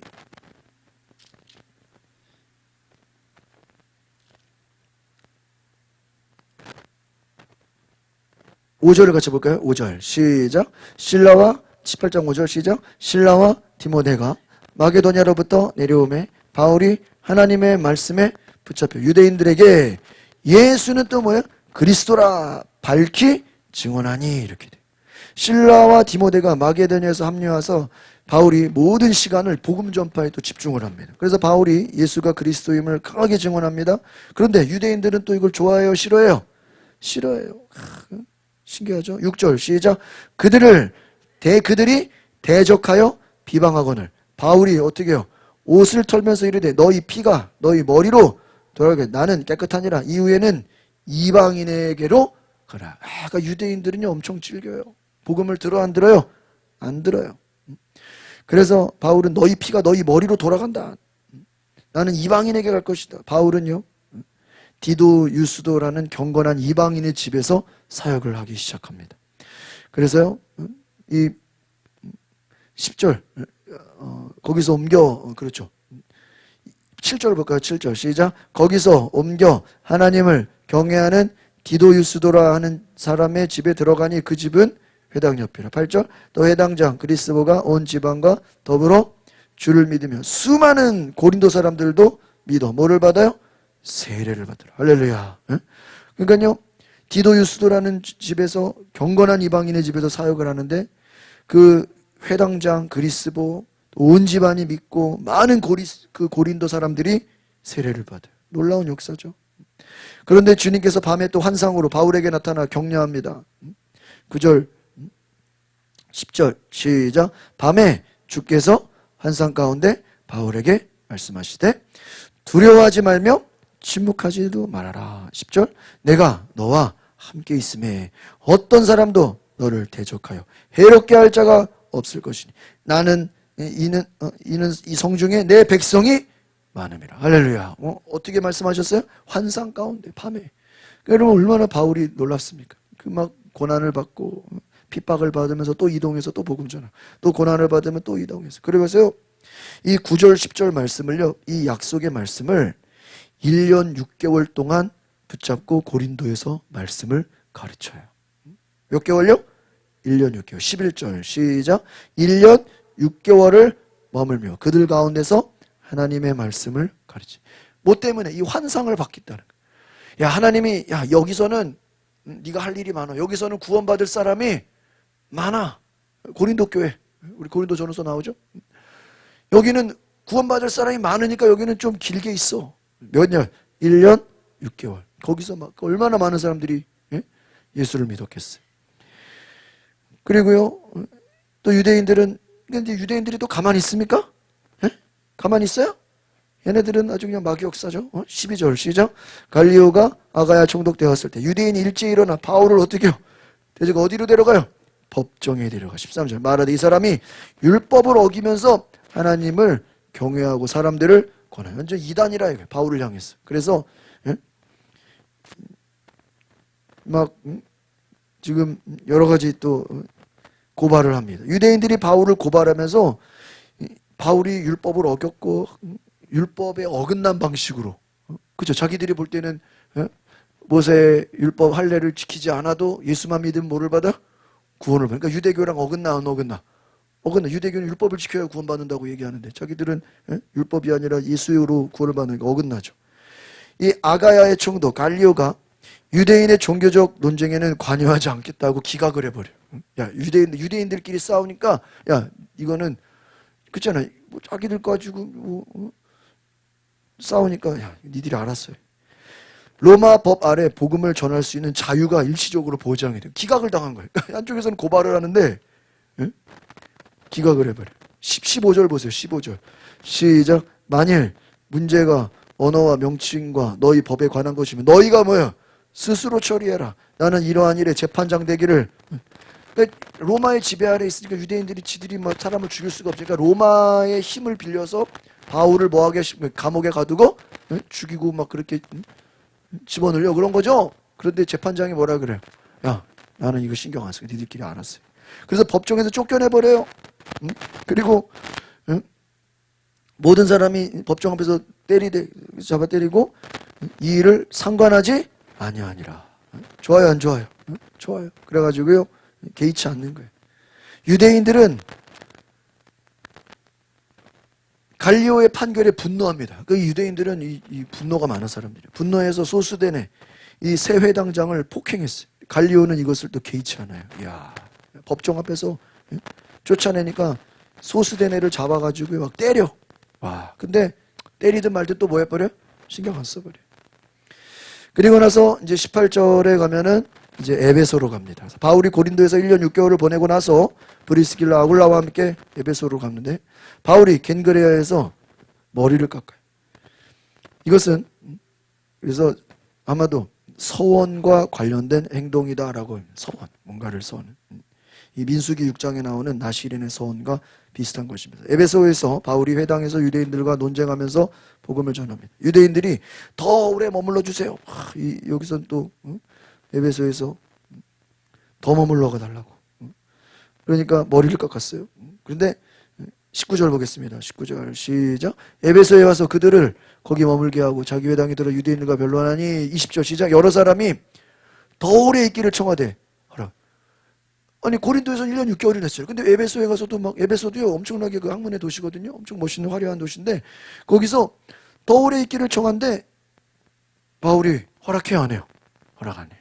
5절을 같이 볼까요? 5절 시작. 신라와 18장 5절 시작. 신라와 디모데가 마게도냐로부터 내려오매 바울이 하나님의 말씀에 붙잡혀 유대인들에게 예수는 또 뭐야? 그리스도라 밝히 증언하니 이렇게 돼. 신라와 디모데가 마게도냐에서 합류해서 바울이 모든 시간을 복음 전파에 또 집중을 합니다. 그래서 바울이 예수가 그리스도임을 강하게 증언합니다. 그런데 유대인들은 또 이걸 좋아해요? 싫어해요? 싫어해요. 신기하죠? 6절 시작. 그들이 대적하여 비방하거늘 바울이 어떻게 해요? 옷을 털면서 이르되 너희 피가 너희 머리로 돌아가게 나는 깨끗하니라. 이후에는 이방인에게로 가라. 그러니까 유대인들은요 엄청 즐겨요. 복음을 들어 안 들어요? 안 들어요. 그래서 바울은 너희 피가 너희 머리로 돌아간다. 나는 이방인에게 갈 것이다. 바울은요 디도 유스도라는 경건한 이방인의 집에서 사역을 하기 시작합니다. 그래서요 이 10절 거기서 옮겨 그렇죠. 7절 볼까요? 7절 시작. 거기서 옮겨 하나님을 경외하는 디도 유스도라 하는 사람의 집에 들어가니 그 집은 회당 옆이라. 8절 또 회당장 그리스보가 온 지방과 더불어 주를 믿으며 수많은 고린도 사람들도 믿어 뭐를 받아요? 세례를 받더라. 할렐루야. 그러니까요 디도 유스도라는 집에서 경건한 이방인의 집에서 사역을 하는데 그 회당장 그리스보 온 집안이 믿고 많은 고린도 사람들이 세례를 받아요. 놀라운 역사죠. 그런데 주님께서 밤에 또 환상으로 바울에게 나타나 격려합니다. 9절 10절 시작. 밤에 주께서 환상 가운데 바울에게 말씀하시되 두려워하지 말며 침묵하지도 말아라. 10절 내가 너와 함께 있음에 어떤 사람도 너를 대적하여 해롭게 할 자가 없을 것이니 나는 이는 이 성중에 내 백성이 많음이라. 할렐루야. 어떻게 말씀하셨어요? 환상 가운데 밤에. 여러분 얼마나 바울이 놀랍습니까? 그 막 고난을 받고 핍박을 받으면서 또 이동해서 또 복음 전하고 또 고난을 받으면 또 이동해서. 그러면서요 이 9절 10절 말씀을요 이 약속의 말씀을 1년 6개월 동안 붙잡고 고린도에서 말씀을 가르쳐요. 몇 개월요? 1년 6개월. 11절 시작. 1년 6개월을 머물며 그들 가운데서 하나님의 말씀을 가르치. 뭐 때문에? 이 환상을 받겠다는 거야. 야 하나님이 야 여기서는 네가 할 일이 많아. 여기서는 구원받을 사람이 많아. 고린도 교회 우리 고린도 전후서 나오죠. 여기는 구원받을 사람이 많으니까 여기는 좀 길게 있어. 몇 년? 1년 6개월. 거기서 막 얼마나 많은 사람들이 예수를 믿었겠어요? 그리고요, 또 유대인들은, 근데 유대인들이 또 가만히 있습니까? 예? 가만히 있어요? 얘네들은 아주 그냥 마귀역사죠. 12절 시작. 갈리오가 아가야 총독되었을 때 유대인이 일제히 일어나 바울을 어떻게 해요? 대제가 어디로 데려가요? 법정에 데려가. 13절 말하되 이 사람이 율법을 어기면서 하나님을 경외하고 사람들을 권하여. 완전 이단이라 이거예요. 바울을 향해서. 그래서 막 지금 여러 가지 또 고발을 합니다. 유대인들이 바울을 고발하면서 바울이 율법을 어겼고 율법에 어긋난 방식으로, 그죠? 자기들이 볼 때는 모세 율법 할례를 지키지 않아도 예수만 믿으면 뭐를 받아? 구원을 받아. 그러니까 유대교랑 어긋나 안 어긋나? 어긋나. 유대교는 율법을 지켜야 구원받는다고 얘기하는데 자기들은 율법이 아니라 예수로 구원을 받는 게 어긋나죠. 이 아가야의 총독 갈리오가 유대인의 종교적 논쟁에는 관여하지 않겠다고 기각을 해버려. 야, 유대인들끼리 싸우니까, 야, 이거는, 그렇잖아. 뭐 자기들 가지고, 싸우니까, 야, 니들이 알았어요. 로마 법 아래 복음을 전할 수 있는 자유가 일시적으로 보장이 돼요. 기각을 당한 거예요. 한쪽에서는 고발을 하는데, 기각을 해버려. 15절 보세요. 15절. 시작. 만일 문제가 언어와 명칭과 너희 법에 관한 것이면 너희가 뭐야? 스스로 처리해라. 나는 이러한 일에 재판장 되기를. 그러니까 로마의 지배 아래 있으니까 유대인들이 지들이 뭐 사람을 죽일 수가 없으니까 로마의 힘을 빌려서 바울을 뭐하게 감옥에 가두고 죽이고 막 그렇게 집어넣으려 그런 거죠. 그런데 재판장이 뭐라 그래요? 야, 나는 이거 신경 안 써. 니들끼리 알았어요. 그래서 법정에서 쫓겨내버려요. 그리고 모든 사람이 법정 앞에서 잡아 때리고 이 일을 상관하지 아니하니라. 좋아요, 안 좋아요? 좋아요. 그래가지고요, 개의치 않는 거예요. 유대인들은 갈리오의 판결에 분노합니다. 그 유대인들은 이 분노가 많은 사람들이에요. 분노해서 소수대네 이 새 회당장을 폭행했어요. 갈리오는 이것을 또 개의치 않아요. 이야, 법정 앞에서 쫓아내니까 소수대네를 잡아가지고 막 때려. 와, 근데 때리든 말든 또 뭐 해버려? 신경 안 써버려. 그리고 나서 이제 18절에 가면은 이제 에베소로 갑니다. 그래서 바울이 고린도에서 1년 6개월을 보내고 나서 브리스길라 아굴라와 함께 에베소로 갔는데 바울이 겐그레아에서 머리를 깎아요. 이것은 그래서 아마도 서원과 관련된 행동이다라고. 서원, 뭔가를 서원. 이 민수기 6장에 나오는 나시린의 서원과 비슷한 것입니다. 에베소에서 바울이 회당에서 유대인들과 논쟁하면서 복음을 전합니다. 유대인들이 더 오래 머물러 주세요. 여기서 또 에베소에서 더 머물러 가달라고. 그러니까 머리를 깎았어요. 그런데 19절 보겠습니다. 19절 시작. 에베소에 와서 그들을 거기 머물게 하고 자기 회당에 들어 유대인들과 변론하니 20절 시작. 여러 사람이 더 오래 있기를 청하되. 아니 고린도에서 1년 6개월이 됐어요. 근데 에베소에 가서도 막 에베소도요 엄청나게 그 학문의 도시거든요. 엄청 멋있는 화려한 도시인데 거기서 더 오래 있기를 청한데 바울이 허락해 안 해요. 허락 안 해요.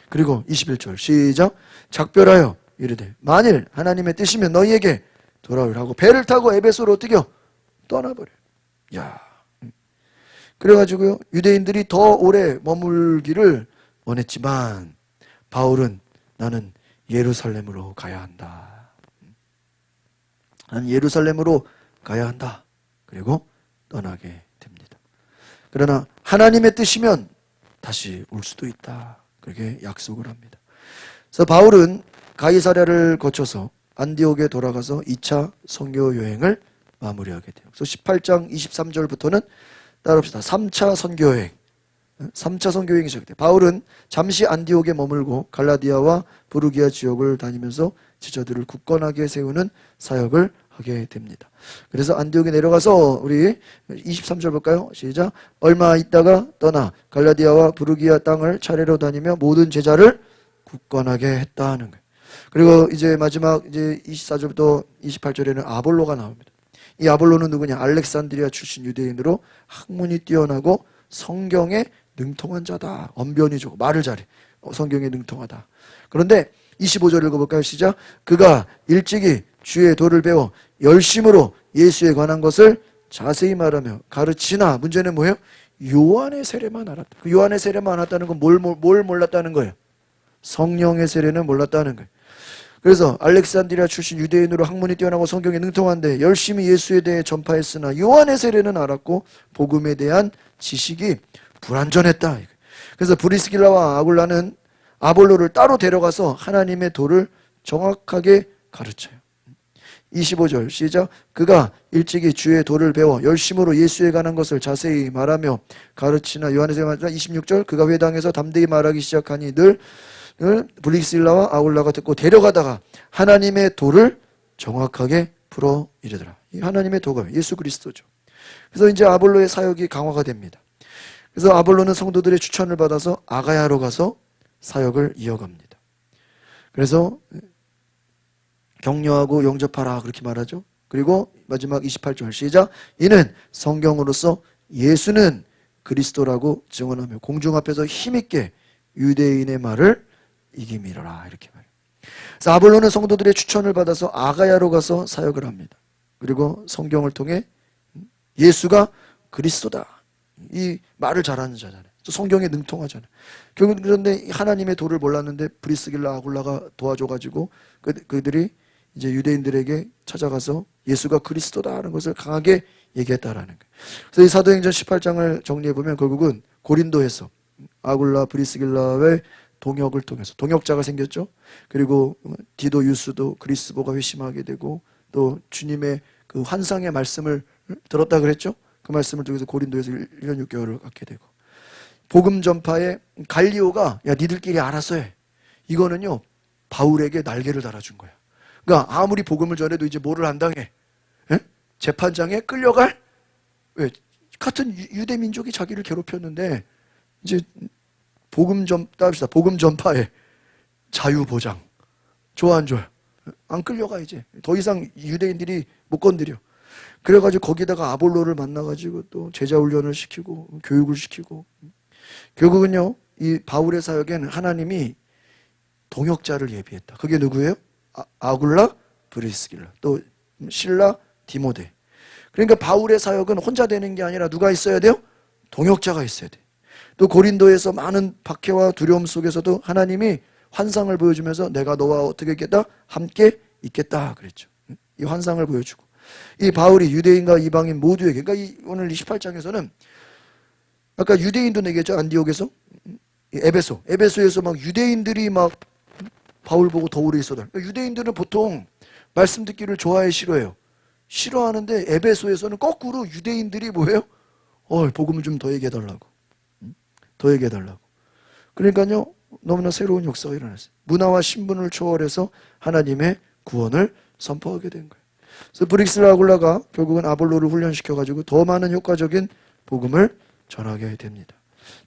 그리고 21절 시작. 작별하여 이르되 만일 하나님의 뜻이면 너희에게 돌아오라고 배를 타고 에베소로 어떻게 떠나버려요. 야, 그래가지고요 유대인들이 더 오래 머물기를 원했지만 바울은 나는 예루살렘으로 가야 한다. 나는 예루살렘으로 가야 한다. 그리고 떠나게 됩니다. 그러나 하나님의 뜻이면 다시 올 수도 있다. 그렇게 약속을 합니다. 그래서 바울은 가이사랴를 거쳐서 안디옥에 돌아가서 2차 선교 여행을 마무리하게 돼요. 그래서 18장 23절부터는 따라합시다. 3차 선교 여행. 3차 선교행이 시작돼요. 바울은 잠시 안디옥에 머물고 갈라디아와 부르기아 지역을 다니면서 지체들을 굳건하게 세우는 사역을 하게 됩니다. 그래서 안디옥에 내려가서 우리 23절 볼까요? 시작. 얼마 있다가 떠나 갈라디아와 부르기아 땅을 차례로 다니며 모든 제자를 굳건하게 했다 하는 거예요. 그리고 이제 마지막 이제 24절부터 28절에는 아볼로가 나옵니다. 이 아볼로는 누구냐? 알렉산드리아 출신 유대인으로 학문이 뛰어나고 성경에 능통한 자다. 언변이 좋고 말을 잘해. 성경에 능통하다. 그런데 25절 읽어볼까요? 시작. 그가 일찍이 주의 도를 배워 열심으로 예수에 관한 것을 자세히 말하며 가르치나 문제는 뭐예요? 요한의 세례만 알았다. 그 요한의 세례만 알았다는 건 뭘 몰랐다는 거예요? 성령의 세례는 몰랐다는 거예요. 그래서 알렉산드리아 출신 유대인으로 학문이 뛰어나고 성경에 능통한데 열심히 예수에 대해 전파했으나 요한의 세례는 알았고 복음에 대한 지식이 불완전했다. 그래서 브리스길라와 아굴라는 아볼로를 따로 데려가서 하나님의 도를 정확하게 가르쳐요. 25절 시작. 그가 일찍이 주의 도를 배워 열심으로 예수에 관한 것을 자세히 말하며 가르치나 요한의 세례. 26절 그가 회당에서 담대히 말하기 시작하니 늘 브리스길라와 아굴라가 듣고 데려가다가 하나님의 도를 정확하게 풀어 이르더라. 이 하나님의 도가 예수 그리스도죠. 그래서 이제 아볼로의 사역이 강화가 됩니다. 그래서 아볼로는 성도들의 추천을 받아서 아가야로 가서 사역을 이어갑니다. 그래서 격려하고 영접하라 그렇게 말하죠. 그리고 마지막 28절 시작. 이는 성경으로서 예수는 그리스도라고 증언하며 공중 앞에서 힘있게 유대인의 말을 이기미러라 이렇게 말해요. 그래서 아볼로는 성도들의 추천을 받아서 아가야로 가서 사역을 합니다. 그리고 성경을 통해 예수가 그리스도다 이 말을 잘하는 자잖아요. 또 성경에 능통하잖아요. 결국 그런데 하나님의 도를 몰랐는데 브리스길라 아굴라가 도와줘가지고 그들이 이제 유대인들에게 찾아가서 예수가 그리스도다라는 것을 강하게 얘기했다라는 거예요. 그래서 이 사도행전 18장을 정리해보면 결국은 고린도에서 아굴라 브리스길라의 동역을 통해서 동역자가 생겼죠. 그리고 디도 유스도 그리스도가 회심하게 되고 또 주님의 그 환상의 말씀을 들었다 그랬죠. 그 말씀을 통해서 고린도에서 1년 6개월을 갖게 되고 복음 전파에 갈리오가 야 니들끼리 알아서 해. 이거는요 바울에게 날개를 달아준 거야. 그러니까 아무리 복음을 전해도 이제 뭐를 안 당해? 에? 재판장에 끌려갈? 왜? 같은 유대 민족이 자기를 괴롭혔는데 이제 복음 전파에 자유 보장. 좋아 안 좋아요? 안 끌려가 이제. 더 이상 유대인들이 못 건드려. 그래가지고 거기다가 아볼로를 만나가지고 또 제자 훈련을 시키고 교육을 시키고 결국은요 이 바울의 사역에는 하나님이 동역자를 예비했다. 그게 누구예요? 아굴라, 브리스길라, 또 실라, 디모데. 그러니까 바울의 사역은 혼자 되는 게 아니라 누가 있어야 돼요? 동역자가 있어야 돼. 또 고린도에서 많은 박해와 두려움 속에서도 하나님이 환상을 보여주면서 내가 너와 어떻게 있겠다? 함께 있겠다 그랬죠. 이 환상을 보여주고 이 바울이 유대인과 이방인 모두에게 그러니까 오늘 28장에서는 아까 유대인도 얘기했죠. 안디옥에서 에베소에서 막 유대인들이 막 바울 보고 더 오래 있어달. 유대인들은 보통 말씀 듣기를 좋아해 싫어해요. 싫어하는데 에베소에서는 거꾸로 유대인들이 뭐예요? 복음을 좀 더 얘기해달라고. 더 얘기해달라고. 그러니까요 너무나 새로운 역사가 일어났어요. 문화와 신분을 초월해서 하나님의 구원을 선포하게 된 거예요. 그래서 브릭스라 아굴라가 결국은 아볼로를 훈련시켜가지고 더 많은 효과적인 복음을 전하게 됩니다.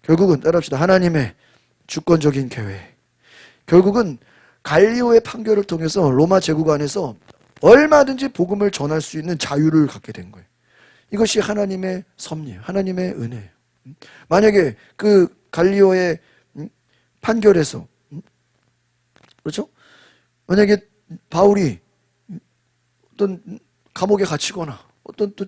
결국은 따라합시다. 하나님의 주권적인 계획. 결국은 갈리오의 판결을 통해서 로마 제국 안에서 얼마든지 복음을 전할 수 있는 자유를 갖게 된 거예요. 이것이 하나님의 섭리예요. 하나님의 은혜예요. 만약에 그 갈리오의 판결에서 그렇죠? 만약에 바울이 어떤 감옥에 갇히거나 어떤 또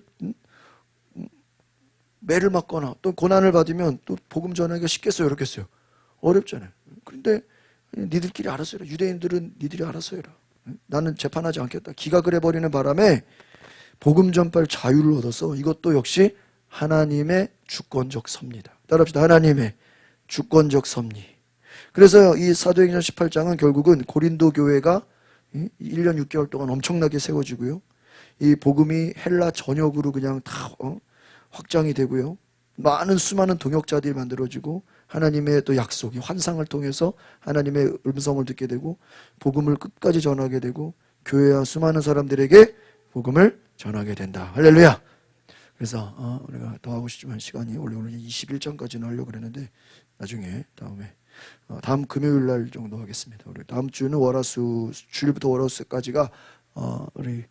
매를 맞거나 또 고난을 받으면 또 복음 전하기가 쉽겠어요? 어렵겠어요? 어렵잖아요. 그런데 니들끼리 알아서 해라. 유대인들은 니들이 알아서 해라. 나는 재판하지 않겠다. 기각을 해버리는 바람에 복음 전파를 자유를 얻어서 이것도 역시 하나님의 주권적 섭리다. 따라합시다. 하나님의 주권적 섭리. 그래서 이 사도행전 18장은 결국은 고린도 교회가 1년 6개월 동안 엄청나게 세워지고요. 이 복음이 헬라 전역으로 그냥 다 확장이 되고요. 많은 수많은 동역자들이 만들어지고 하나님의 또 약속이 환상을 통해서 하나님의 음성을 듣게 되고 복음을 끝까지 전하게 되고 교회와 수많은 사람들에게 복음을 전하게 된다. 할렐루야. 그래서 우리가 더 하고 싶지만 시간이 원래 오늘 21장까지는 하려고 그랬는데 나중에 다음 금요일 날 정도 하겠습니다. 우리 다음 주는 월화수 주일부터 월화수까지가 우리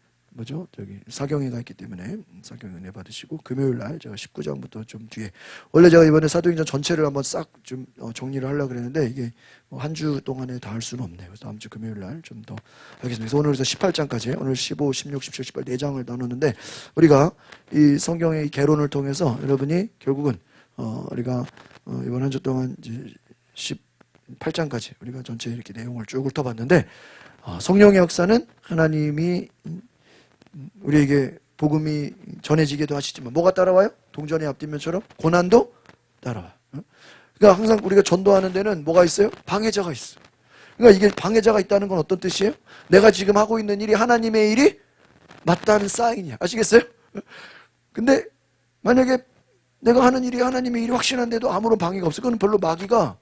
사경회가 있기 때문에 사경 은혜 받으시고 금요일 날 제가 19장부터 좀 뒤에 원래 제가 이번에 사도행전 전체를 한번 싹 좀 정리를 하려고 그랬는데 이게 한 주 동안에 다 할 수는 없네요. 그래서 다음 주 금요일 날 좀 더 하겠습니다. 그래서 오늘 18장까지 오늘 15, 16, 17, 18 4장을 나눴는데 우리가 이 성경의 개론을 통해서 여러분이 결국은 우리가 이번 한 주 동안 이제 8장까지 우리가 전체 이렇게 내용을 쭉 훑어봤는데, 성령의 역사는 하나님이 우리에게 복음이 전해지기도 하시지만 뭐가 따라와요? 동전의 앞뒷면처럼 고난도 따라와요. 그러니까 항상 우리가 전도하는 데는 뭐가 있어요? 방해자가 있어요. 그러니까 이게 방해자가 있다는 건 어떤 뜻이에요? 내가 지금 하고 있는 일이 하나님의 일이 맞다는 사인이야. 아시겠어요? 근데 만약에 내가 하는 일이 하나님의 일이 확신한데도 아무런 방해가 없어, 그건 별로 마귀가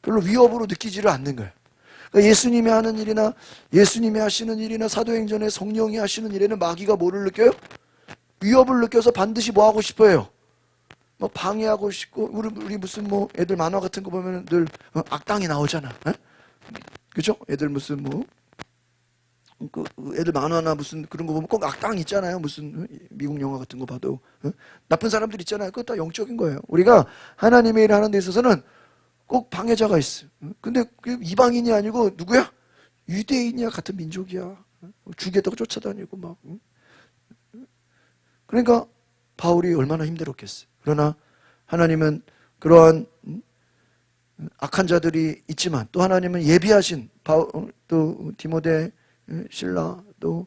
별로 위협으로 느끼지를 않는 거예요. 그러니까 예수님이 하는 일이나 예수님이 하시는 일이나 사도행전에 성령이 하시는 일에는 마귀가 뭐를 느껴요? 위협을 느껴서 반드시 뭐 하고 싶어요? 뭐 방해하고 싶고, 우리 무슨 뭐 애들 만화 같은 거 보면 늘 악당이 나오잖아. 그죠? 애들 무슨 뭐 애들 만화나 무슨 그런 거 보면 꼭 악당 있잖아요. 무슨 미국 영화 같은 거 봐도 나쁜 사람들 있잖아요. 그거 다 영적인 거예요. 우리가 하나님의 일을 하는 데 있어서는 꼭 방해자가 있어요. 근데 이방인이 아니고 누구야? 유대인이야. 같은 민족이야. 죽에다가 쫓아다니고 막. 그러니까 바울이 얼마나 힘들었겠어요. 그러나 하나님은 그러한 악한 자들이 있지만 또 하나님은 예비하신 또 디모데, 실라, 또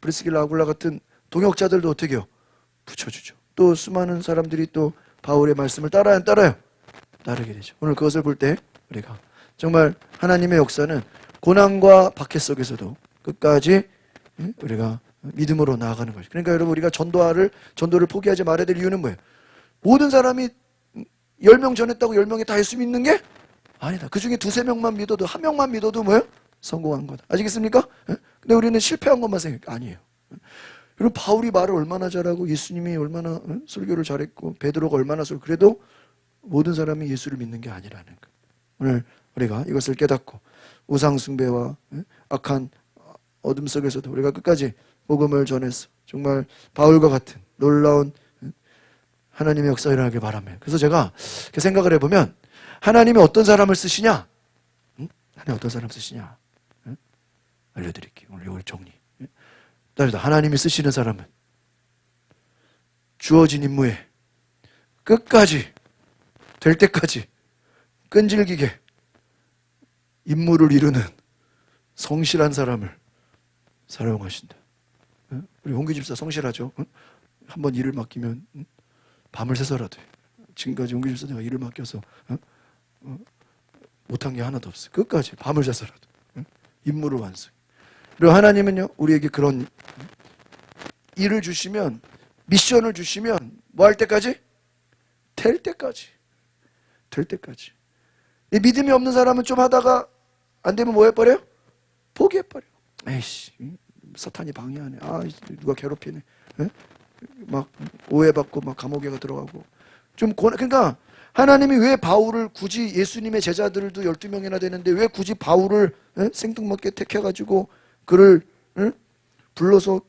브리스길라, 아굴라 같은 동역자들도 어떻게 해요? 붙여주죠. 또 수많은 사람들이 또 바울의 말씀을 따라요, 안 따라요? 따르게 되죠. 오늘 그것을 볼 때 우리가 정말 하나님의 역사는 고난과 박해 속에서도 끝까지 우리가 믿음으로 나아가는 것이죠. 그러니까 여러분, 우리가 전도를 포기하지 말아야 될 이유는 뭐예요? 모든 사람이 10명 전했다고 10명이 다 예수 믿는 게 아니다. 그 중에 2-3명만 믿어도, 1명만 믿어도 뭐예요? 성공한 거다. 아시겠습니까? 근데 우리는 실패한 것만 생각해. 아니에요. 그리고 바울이 말을 얼마나 잘하고 예수님이 얼마나 설교를 잘했고 베드로가 얼마나 그래도 모든 사람이 예수를 믿는 게 아니라는 거. 오늘 우리가 이것을 깨닫고 우상 숭배와 악한 어둠 속에서도 우리가 끝까지 복음을 전해서 정말 바울과 같은 놀라운 하나님의 역사가 일어나길 바랍니다. 그래서 제가 이렇게 생각을 해보면 하나님이 어떤 사람을 쓰시냐? 하나님 어떤 사람 쓰시냐? 알려드릴게요. 오늘 이걸 정리. 하나님이 쓰시는 사람은 주어진 임무에 끝까지 될 때까지 끈질기게 임무를 이루는 성실한 사람을 사용하신다. 우리 홍기 집사 성실하죠? 한번 일을 맡기면 밤을 새서라도 해요. 지금까지 홍기 집사가 일을 맡겨서 못한 게 하나도 없어요. 끝까지 밤을 새서라도 임무를 완성. 그리고 하나님은요, 우리에게 그런 일을 주시면, 미션을 주시면 뭐 할 때까지? 될 때까지. 될 때까지. 이 믿음이 없는 사람은 좀 하다가 안 되면 뭐 해버려요? 포기해버려. 에이씨, 사탄이 방해하네. 누가 괴롭히네. 막 오해받고 막 감옥에 들어가고. 그러니까 하나님이 왜 바울을 굳이, 예수님의 제자들도 12명이나 되는데 왜 굳이 바울을 생뚱맞게 택해가지고 그를 불러서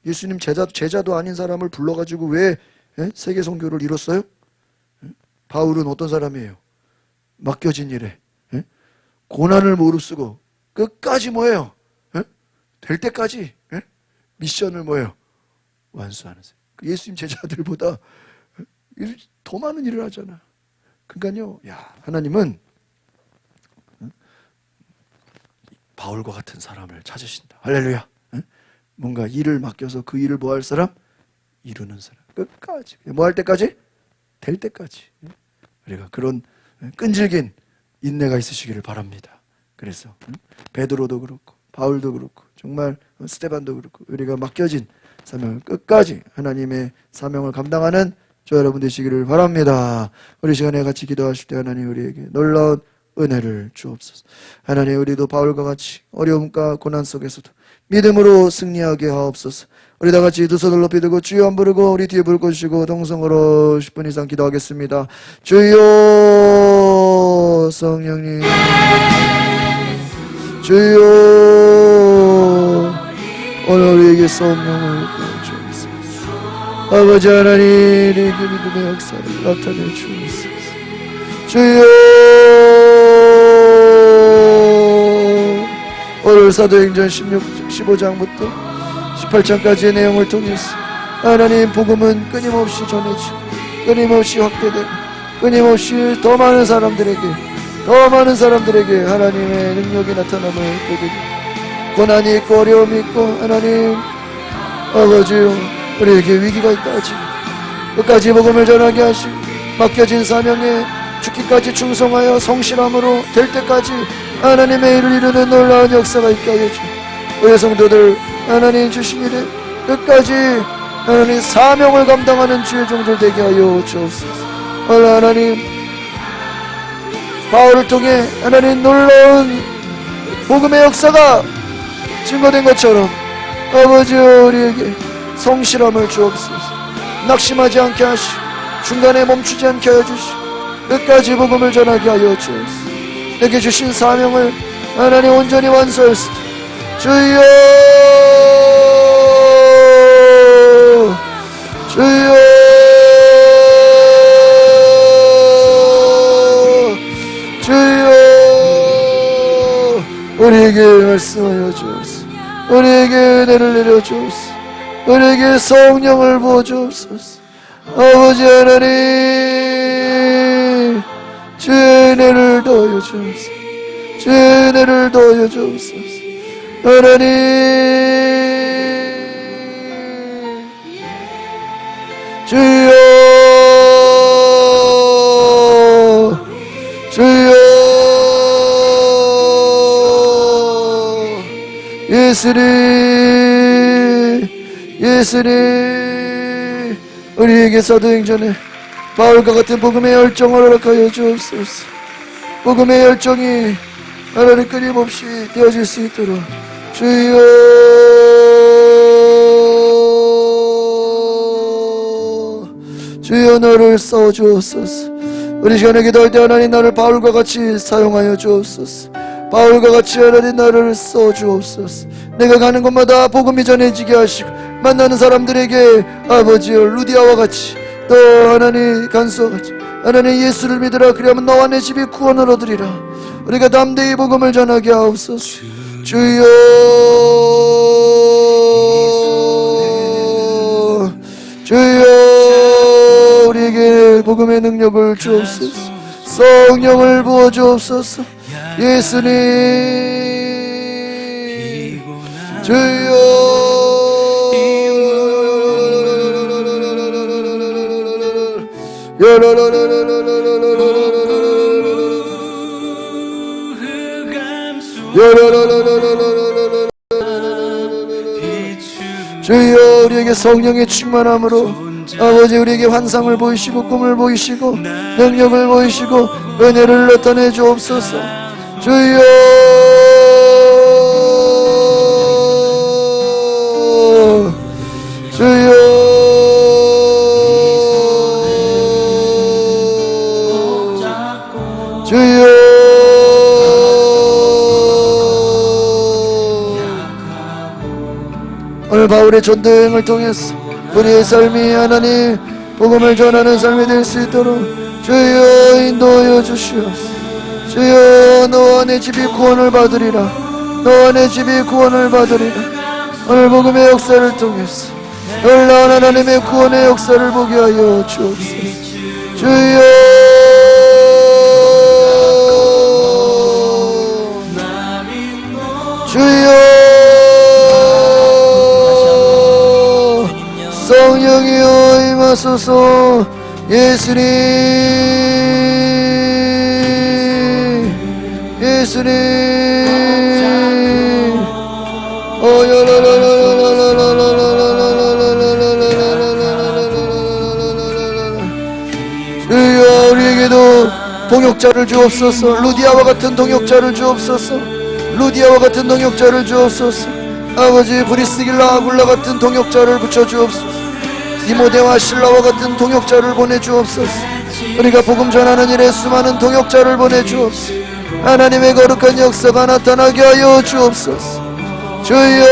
예수님 제자도 아닌 사람을 불러가지고 왜 세계 선교를 이뤘어요? 바울은 어떤 사람이에요? 맡겨진 일에 고난을 무릅쓰고 끝까지 뭐예요? 될 때까지 미션을 뭐예요? 완수하는 사람. 예수님 제자들보다 더 많은 일을 하잖아. 그러니까요, 하나님은 바울과 같은 사람을 찾으신다. 할렐루야. 뭔가 일을 맡겨서 그 일을 뭐 할 사람? 이루는 사람. 끝까지. 뭐 할 때까지? 될 때까지. 우리가 그런 끈질긴 인내가 있으시기를 바랍니다. 그래서 베드로도 그렇고 바울도 그렇고 정말 스테반도 그렇고 우리가 맡겨진 사명을 끝까지 하나님의 사명을 감당하는 저 여러분 되시기를 바랍니다. 우리 시간에 같이 기도하실 때 하나님 우리에게 놀라운 은혜를 주옵소서. 하나님, 우리도 바울과 같이 어려움과 고난 속에서도 믿음으로 승리하게 하옵소서. 우리 다 같이 두 손을 높이 들고 주여 한 부르고 우리 뒤에 불 꺼주시고 동성으로 10분 이상 기도하겠습니다. 주여, 성령님, 주여, 오늘 우리에게 성령을 부어주옵소서. 아버지 하나님, 우리에게 믿음의 역사를 나타내 주옵소서. 주여, 오늘 사도행전 15장부터 18장까지의 내용을 통해서 하나님 복음은 끊임없이 전해지고 끊임없이 확대되고 끊임없이 더 많은 사람들에게 더 많은 사람들에게 하나님의 능력이 나타남을 보게 고난이 있고 어려움이 있고 하나님 아버지요 우리에게 위기가 있다 하지 끝까지 복음을 전하게 하시고 맡겨진 사명에 죽기까지 충성하여 성실함으로 될 때까지 하나님의 일을 이루는 놀라운 역사가 있게 하여 주시고 우리 성도들 하나님 주신 일에 끝까지 하나님 사명을 감당하는 주의 종들 되게 하여 주옵소서. 오늘 하나님 바울을 통해 하나님 놀라운 복음의 역사가 증거된 것처럼 아버지 우리에게 성실함을 주옵소서. 낙심하지 않게 하시고 중간에 멈추지 않게 하여 주시고 끝까지 복음을 전하게 하여 주옵소서. 내게 주신 사명을 하나님 온전히 완수하였으되 주여 주여 주여 우리에게 말씀하여 주옵소서. 우리에게 은혜를 내려 주옵소서. 우리에게 성령을 부어 주옵소서. 아버지 하나님 주의 은혜를 더하여 주옵소서. 주의 은혜를 더하여 주옵소서. 하나님 주여 주여 예수님 예수님 우리에게 사도행전에 바울과 같은 복음의 열정을 허락하여 주옵소서. 복음의 열정이 하나님 끊임없이 되어질 수 있도록 주여 주여 너를 써주옵소서. 우리 시간에 기도할 때 하나님 나를 바울과 같이 사용하여 주옵소서. 바울과 같이 하나님 나를 써주옵소서. 내가 가는 곳마다 복음이 전해지게 하시고 만나는 사람들에게 아버지여 루디아와 같이 또 하나님 간수와 같이 하나님 예수를 믿으라 그리하면 너와 내 집이 구원을 얻으리라. 우리가 담대히 복음을 전하게 하옵소서. 주여 주여 우리에게 복음의 능력을 주옵소서. 성령을 부어 주옵소서. 예수님 주여 주여 우리에게 성령의 충만함으로 아버지 우리에게 환상을 보이시고 꿈을 보이시고 능력을 보이시고 은혜를 나타내 주옵소서. 주여 주여 주여 오늘 바울의 전도여행을 통해서 우리의 삶이 하나님 복음을 전하는 삶이 될 수 있도록 주여 인도하여 주시옵소서. 주여 너와 내 집이 구원을 받으리라. 너와 내 집이 구원을 받으리라. 오늘 복음의 역사를 통해서 놀라운 하나님의 구원의 역사를 보게 하여 주옵소서. 주여 주여 성령이여 임하소서. 예수님 예수님 주여 우리에게도 동역자를 주옵소서. 루디아와 같은 동역자를 주옵소서. 루디아와 같은 동역자를 주옵소서. 아버지 브리스길라 아굴라 같은 동역자를 붙여주옵소서. 디모데와 실라와 같은 동역자를 보내주옵소서. 우리가 복음 전하는 일에 수많은 동역자를 보내주옵소서. 하나님의 거룩한 역사가 나타나게 하여 주옵소서. 주여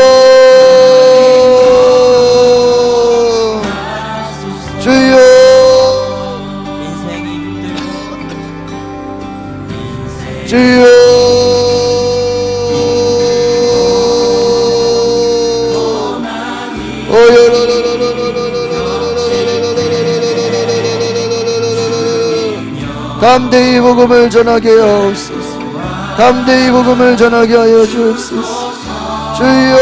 주여 주여 담대히 복음을 전하게 하옵소서. 담대히 복음을 전하게 하여 주옵소서. 주여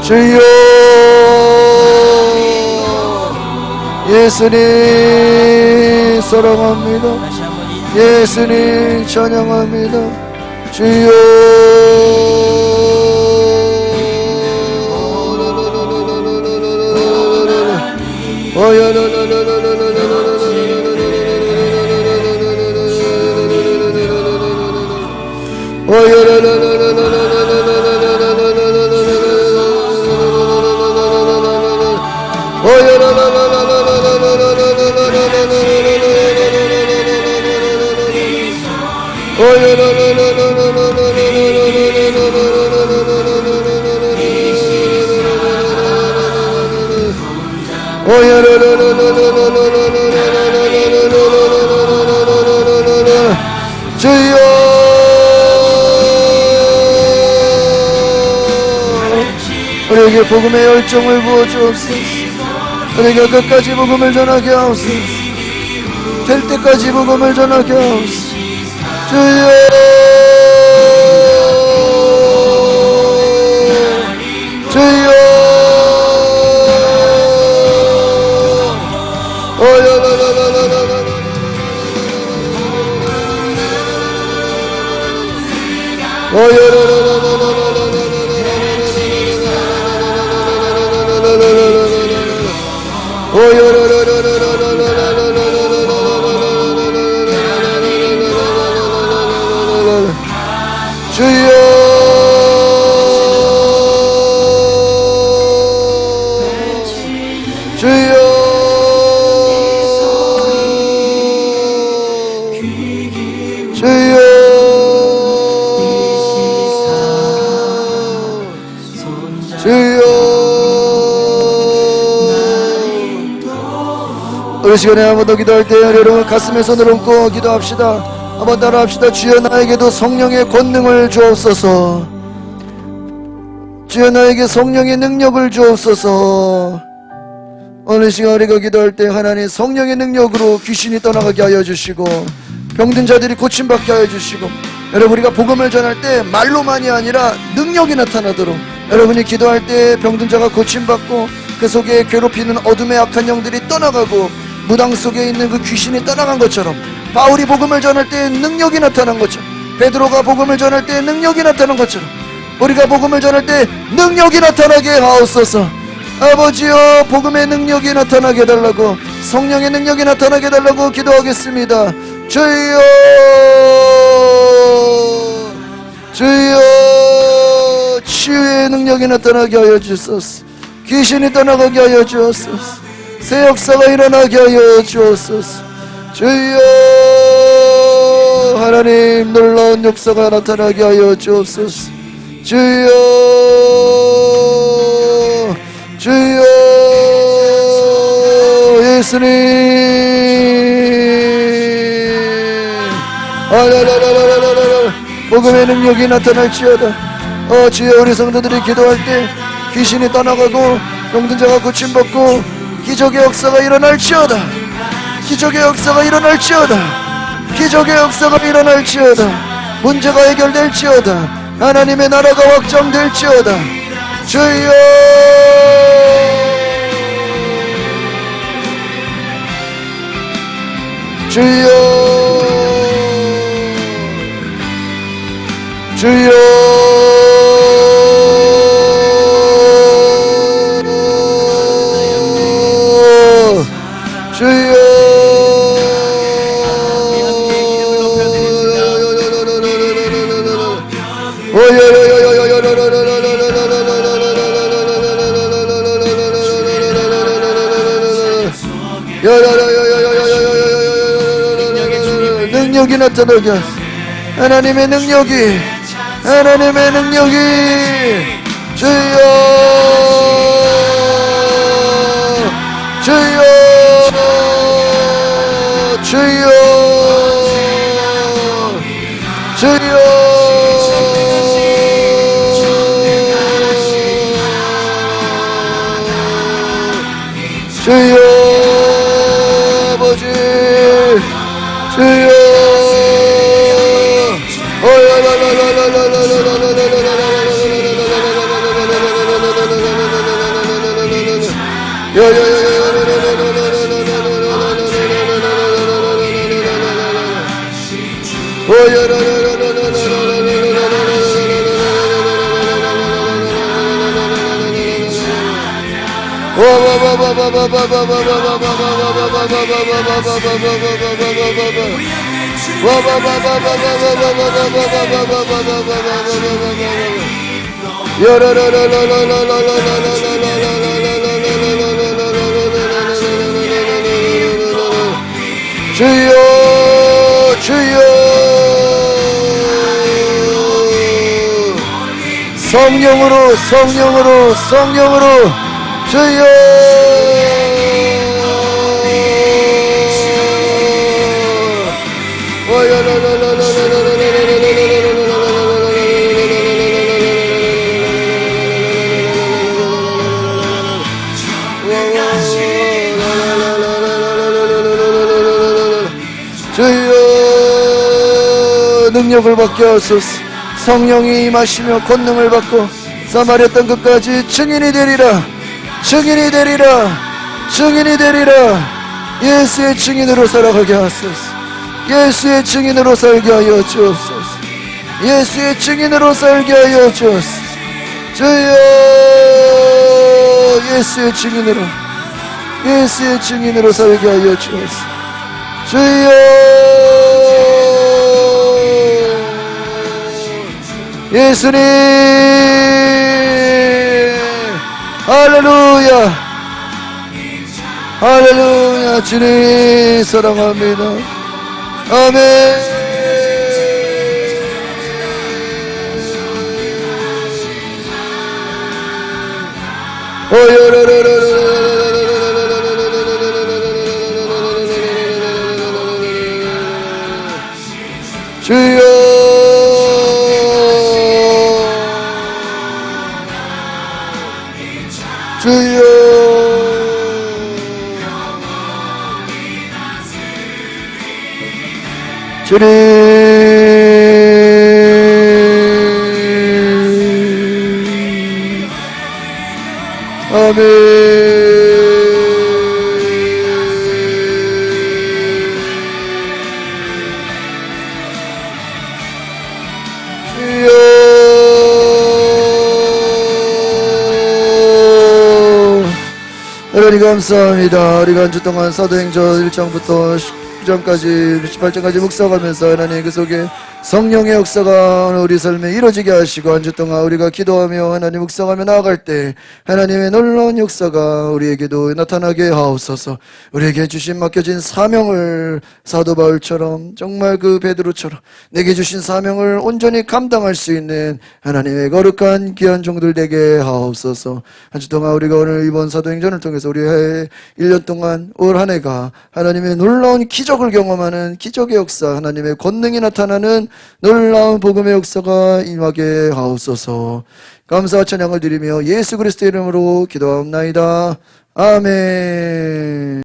주여 예수님 사랑합니다. 예수님 찬양합니다. 주여 주여 우리에게 복음의 열정을 부어주옵소서. 우리가 끝까지 복음을 전하게 하옵소서. 될 때까지 복음을 전하게 하옵소서. 주여 주여 우리 시간에 한 번 더 기도할 때 여러분 가슴에 손을 얹고 기도합시다. 한번 따라합시다. 주여 나에게도 성령의 권능을 주옵소서. 주여 나에게 성령의 능력을 주옵소서. 어느 시간 우리가 기도할 때 하나님 성령의 능력으로 귀신이 떠나가게 하여 주시고 병든 자들이 고침받게 하여 주시고 여러분 우리가 복음을 전할 때 말로만이 아니라 능력이 나타나도록 여러분이 기도할 때 병든 자가 고침받고 그 속에 괴롭히는 어둠의 악한 영들이 떠나가고 무당 속에 있는 그 귀신이 떠나간 것처럼 바울이 복음을 전할 때 능력이 나타난 것처럼 베드로가 복음을 전할 때 능력이 나타난 것처럼 우리가 복음을 전할 때 능력이 나타나게 하옵소서. 아버지여 복음의 능력이 나타나게 해달라고 성령의 능력이 나타나게 해달라고 기도하겠습니다. 주여 주여 치유의 능력이 나타나게 하여 주소서. 귀신이 떠나가게 하여 주옵소서. 새 역사가 일어나게 하여 주옵소서. 주여 하나님 놀라운 역사가 나타나게 하여 주옵소서. 주여 주여 예수님 복음의 능력이 나타날지어다. 주여 우리 성도들이 기도할 때 귀신이 떠나가고 병든 자가 고침받고 기적의 역사가 일어날지어다. 기적의 역사가 일어날지어다. 기적의 역사가 일어날지어다. 문제가 해결될지어다. 하나님의 나라가 확장될지어다. 주여 주여 주여 주여 능력이 나타나게 하나님의 능력이 하나님의 능력이 주여 주여 주여 아버지 주여 주여 주여 성령으로 성령으로 성령으로 주여 주여 능력을 받게 하소서. 성령이 임하시며 권능을 받고 사마리아 땅 끝까지 증인이 되리라 증인이 되리라 증인이 되리라. 예수의 증인으로 살아가게 하소서. 예수의 증인으로 살게 하여 주옵소서. 예수의 증인으로 살게 하여 주옵소서. 주여 예수의 증인으로 예수의 증인으로 살게 하여 주옵소서. 주여 예수님 할렐루야 할렐루야. 주님 사랑합니다. 아멘. 주여 주여 주님 아멘. 하나님 감사합니다. 우리가 한 주 동안 사도행전 1장부터 19장까지 18장까지 묵상하면서 하나님 그 속에 성령의 역사가 우리 삶에 이루어지게 하시고 한 주 동안 우리가 기도하며 하나님 묵상하며 나아갈 때 하나님의 놀라운 역사가 우리에게도 나타나게 하옵소서. 우리에게 주신 맡겨진 사명을 사도 바울처럼 정말 그 베드로처럼 내게 주신 사명을 온전히 감당할 수 있는 하나님의 거룩한 귀한 종들 되게 하옵소서. 한 주 동안 우리가 오늘 이번 사도행전을 통해서 우리 1년 동안 올 한 해가 하나님의 놀라운 기적을 경험하는 기적의 역사, 하나님의 권능이 나타나는 놀라운 복음의 역사가 임하게 하옵소서. 감사와 찬양을 드리며 예수 그리스도의 이름으로 기도하옵나이다. 아멘.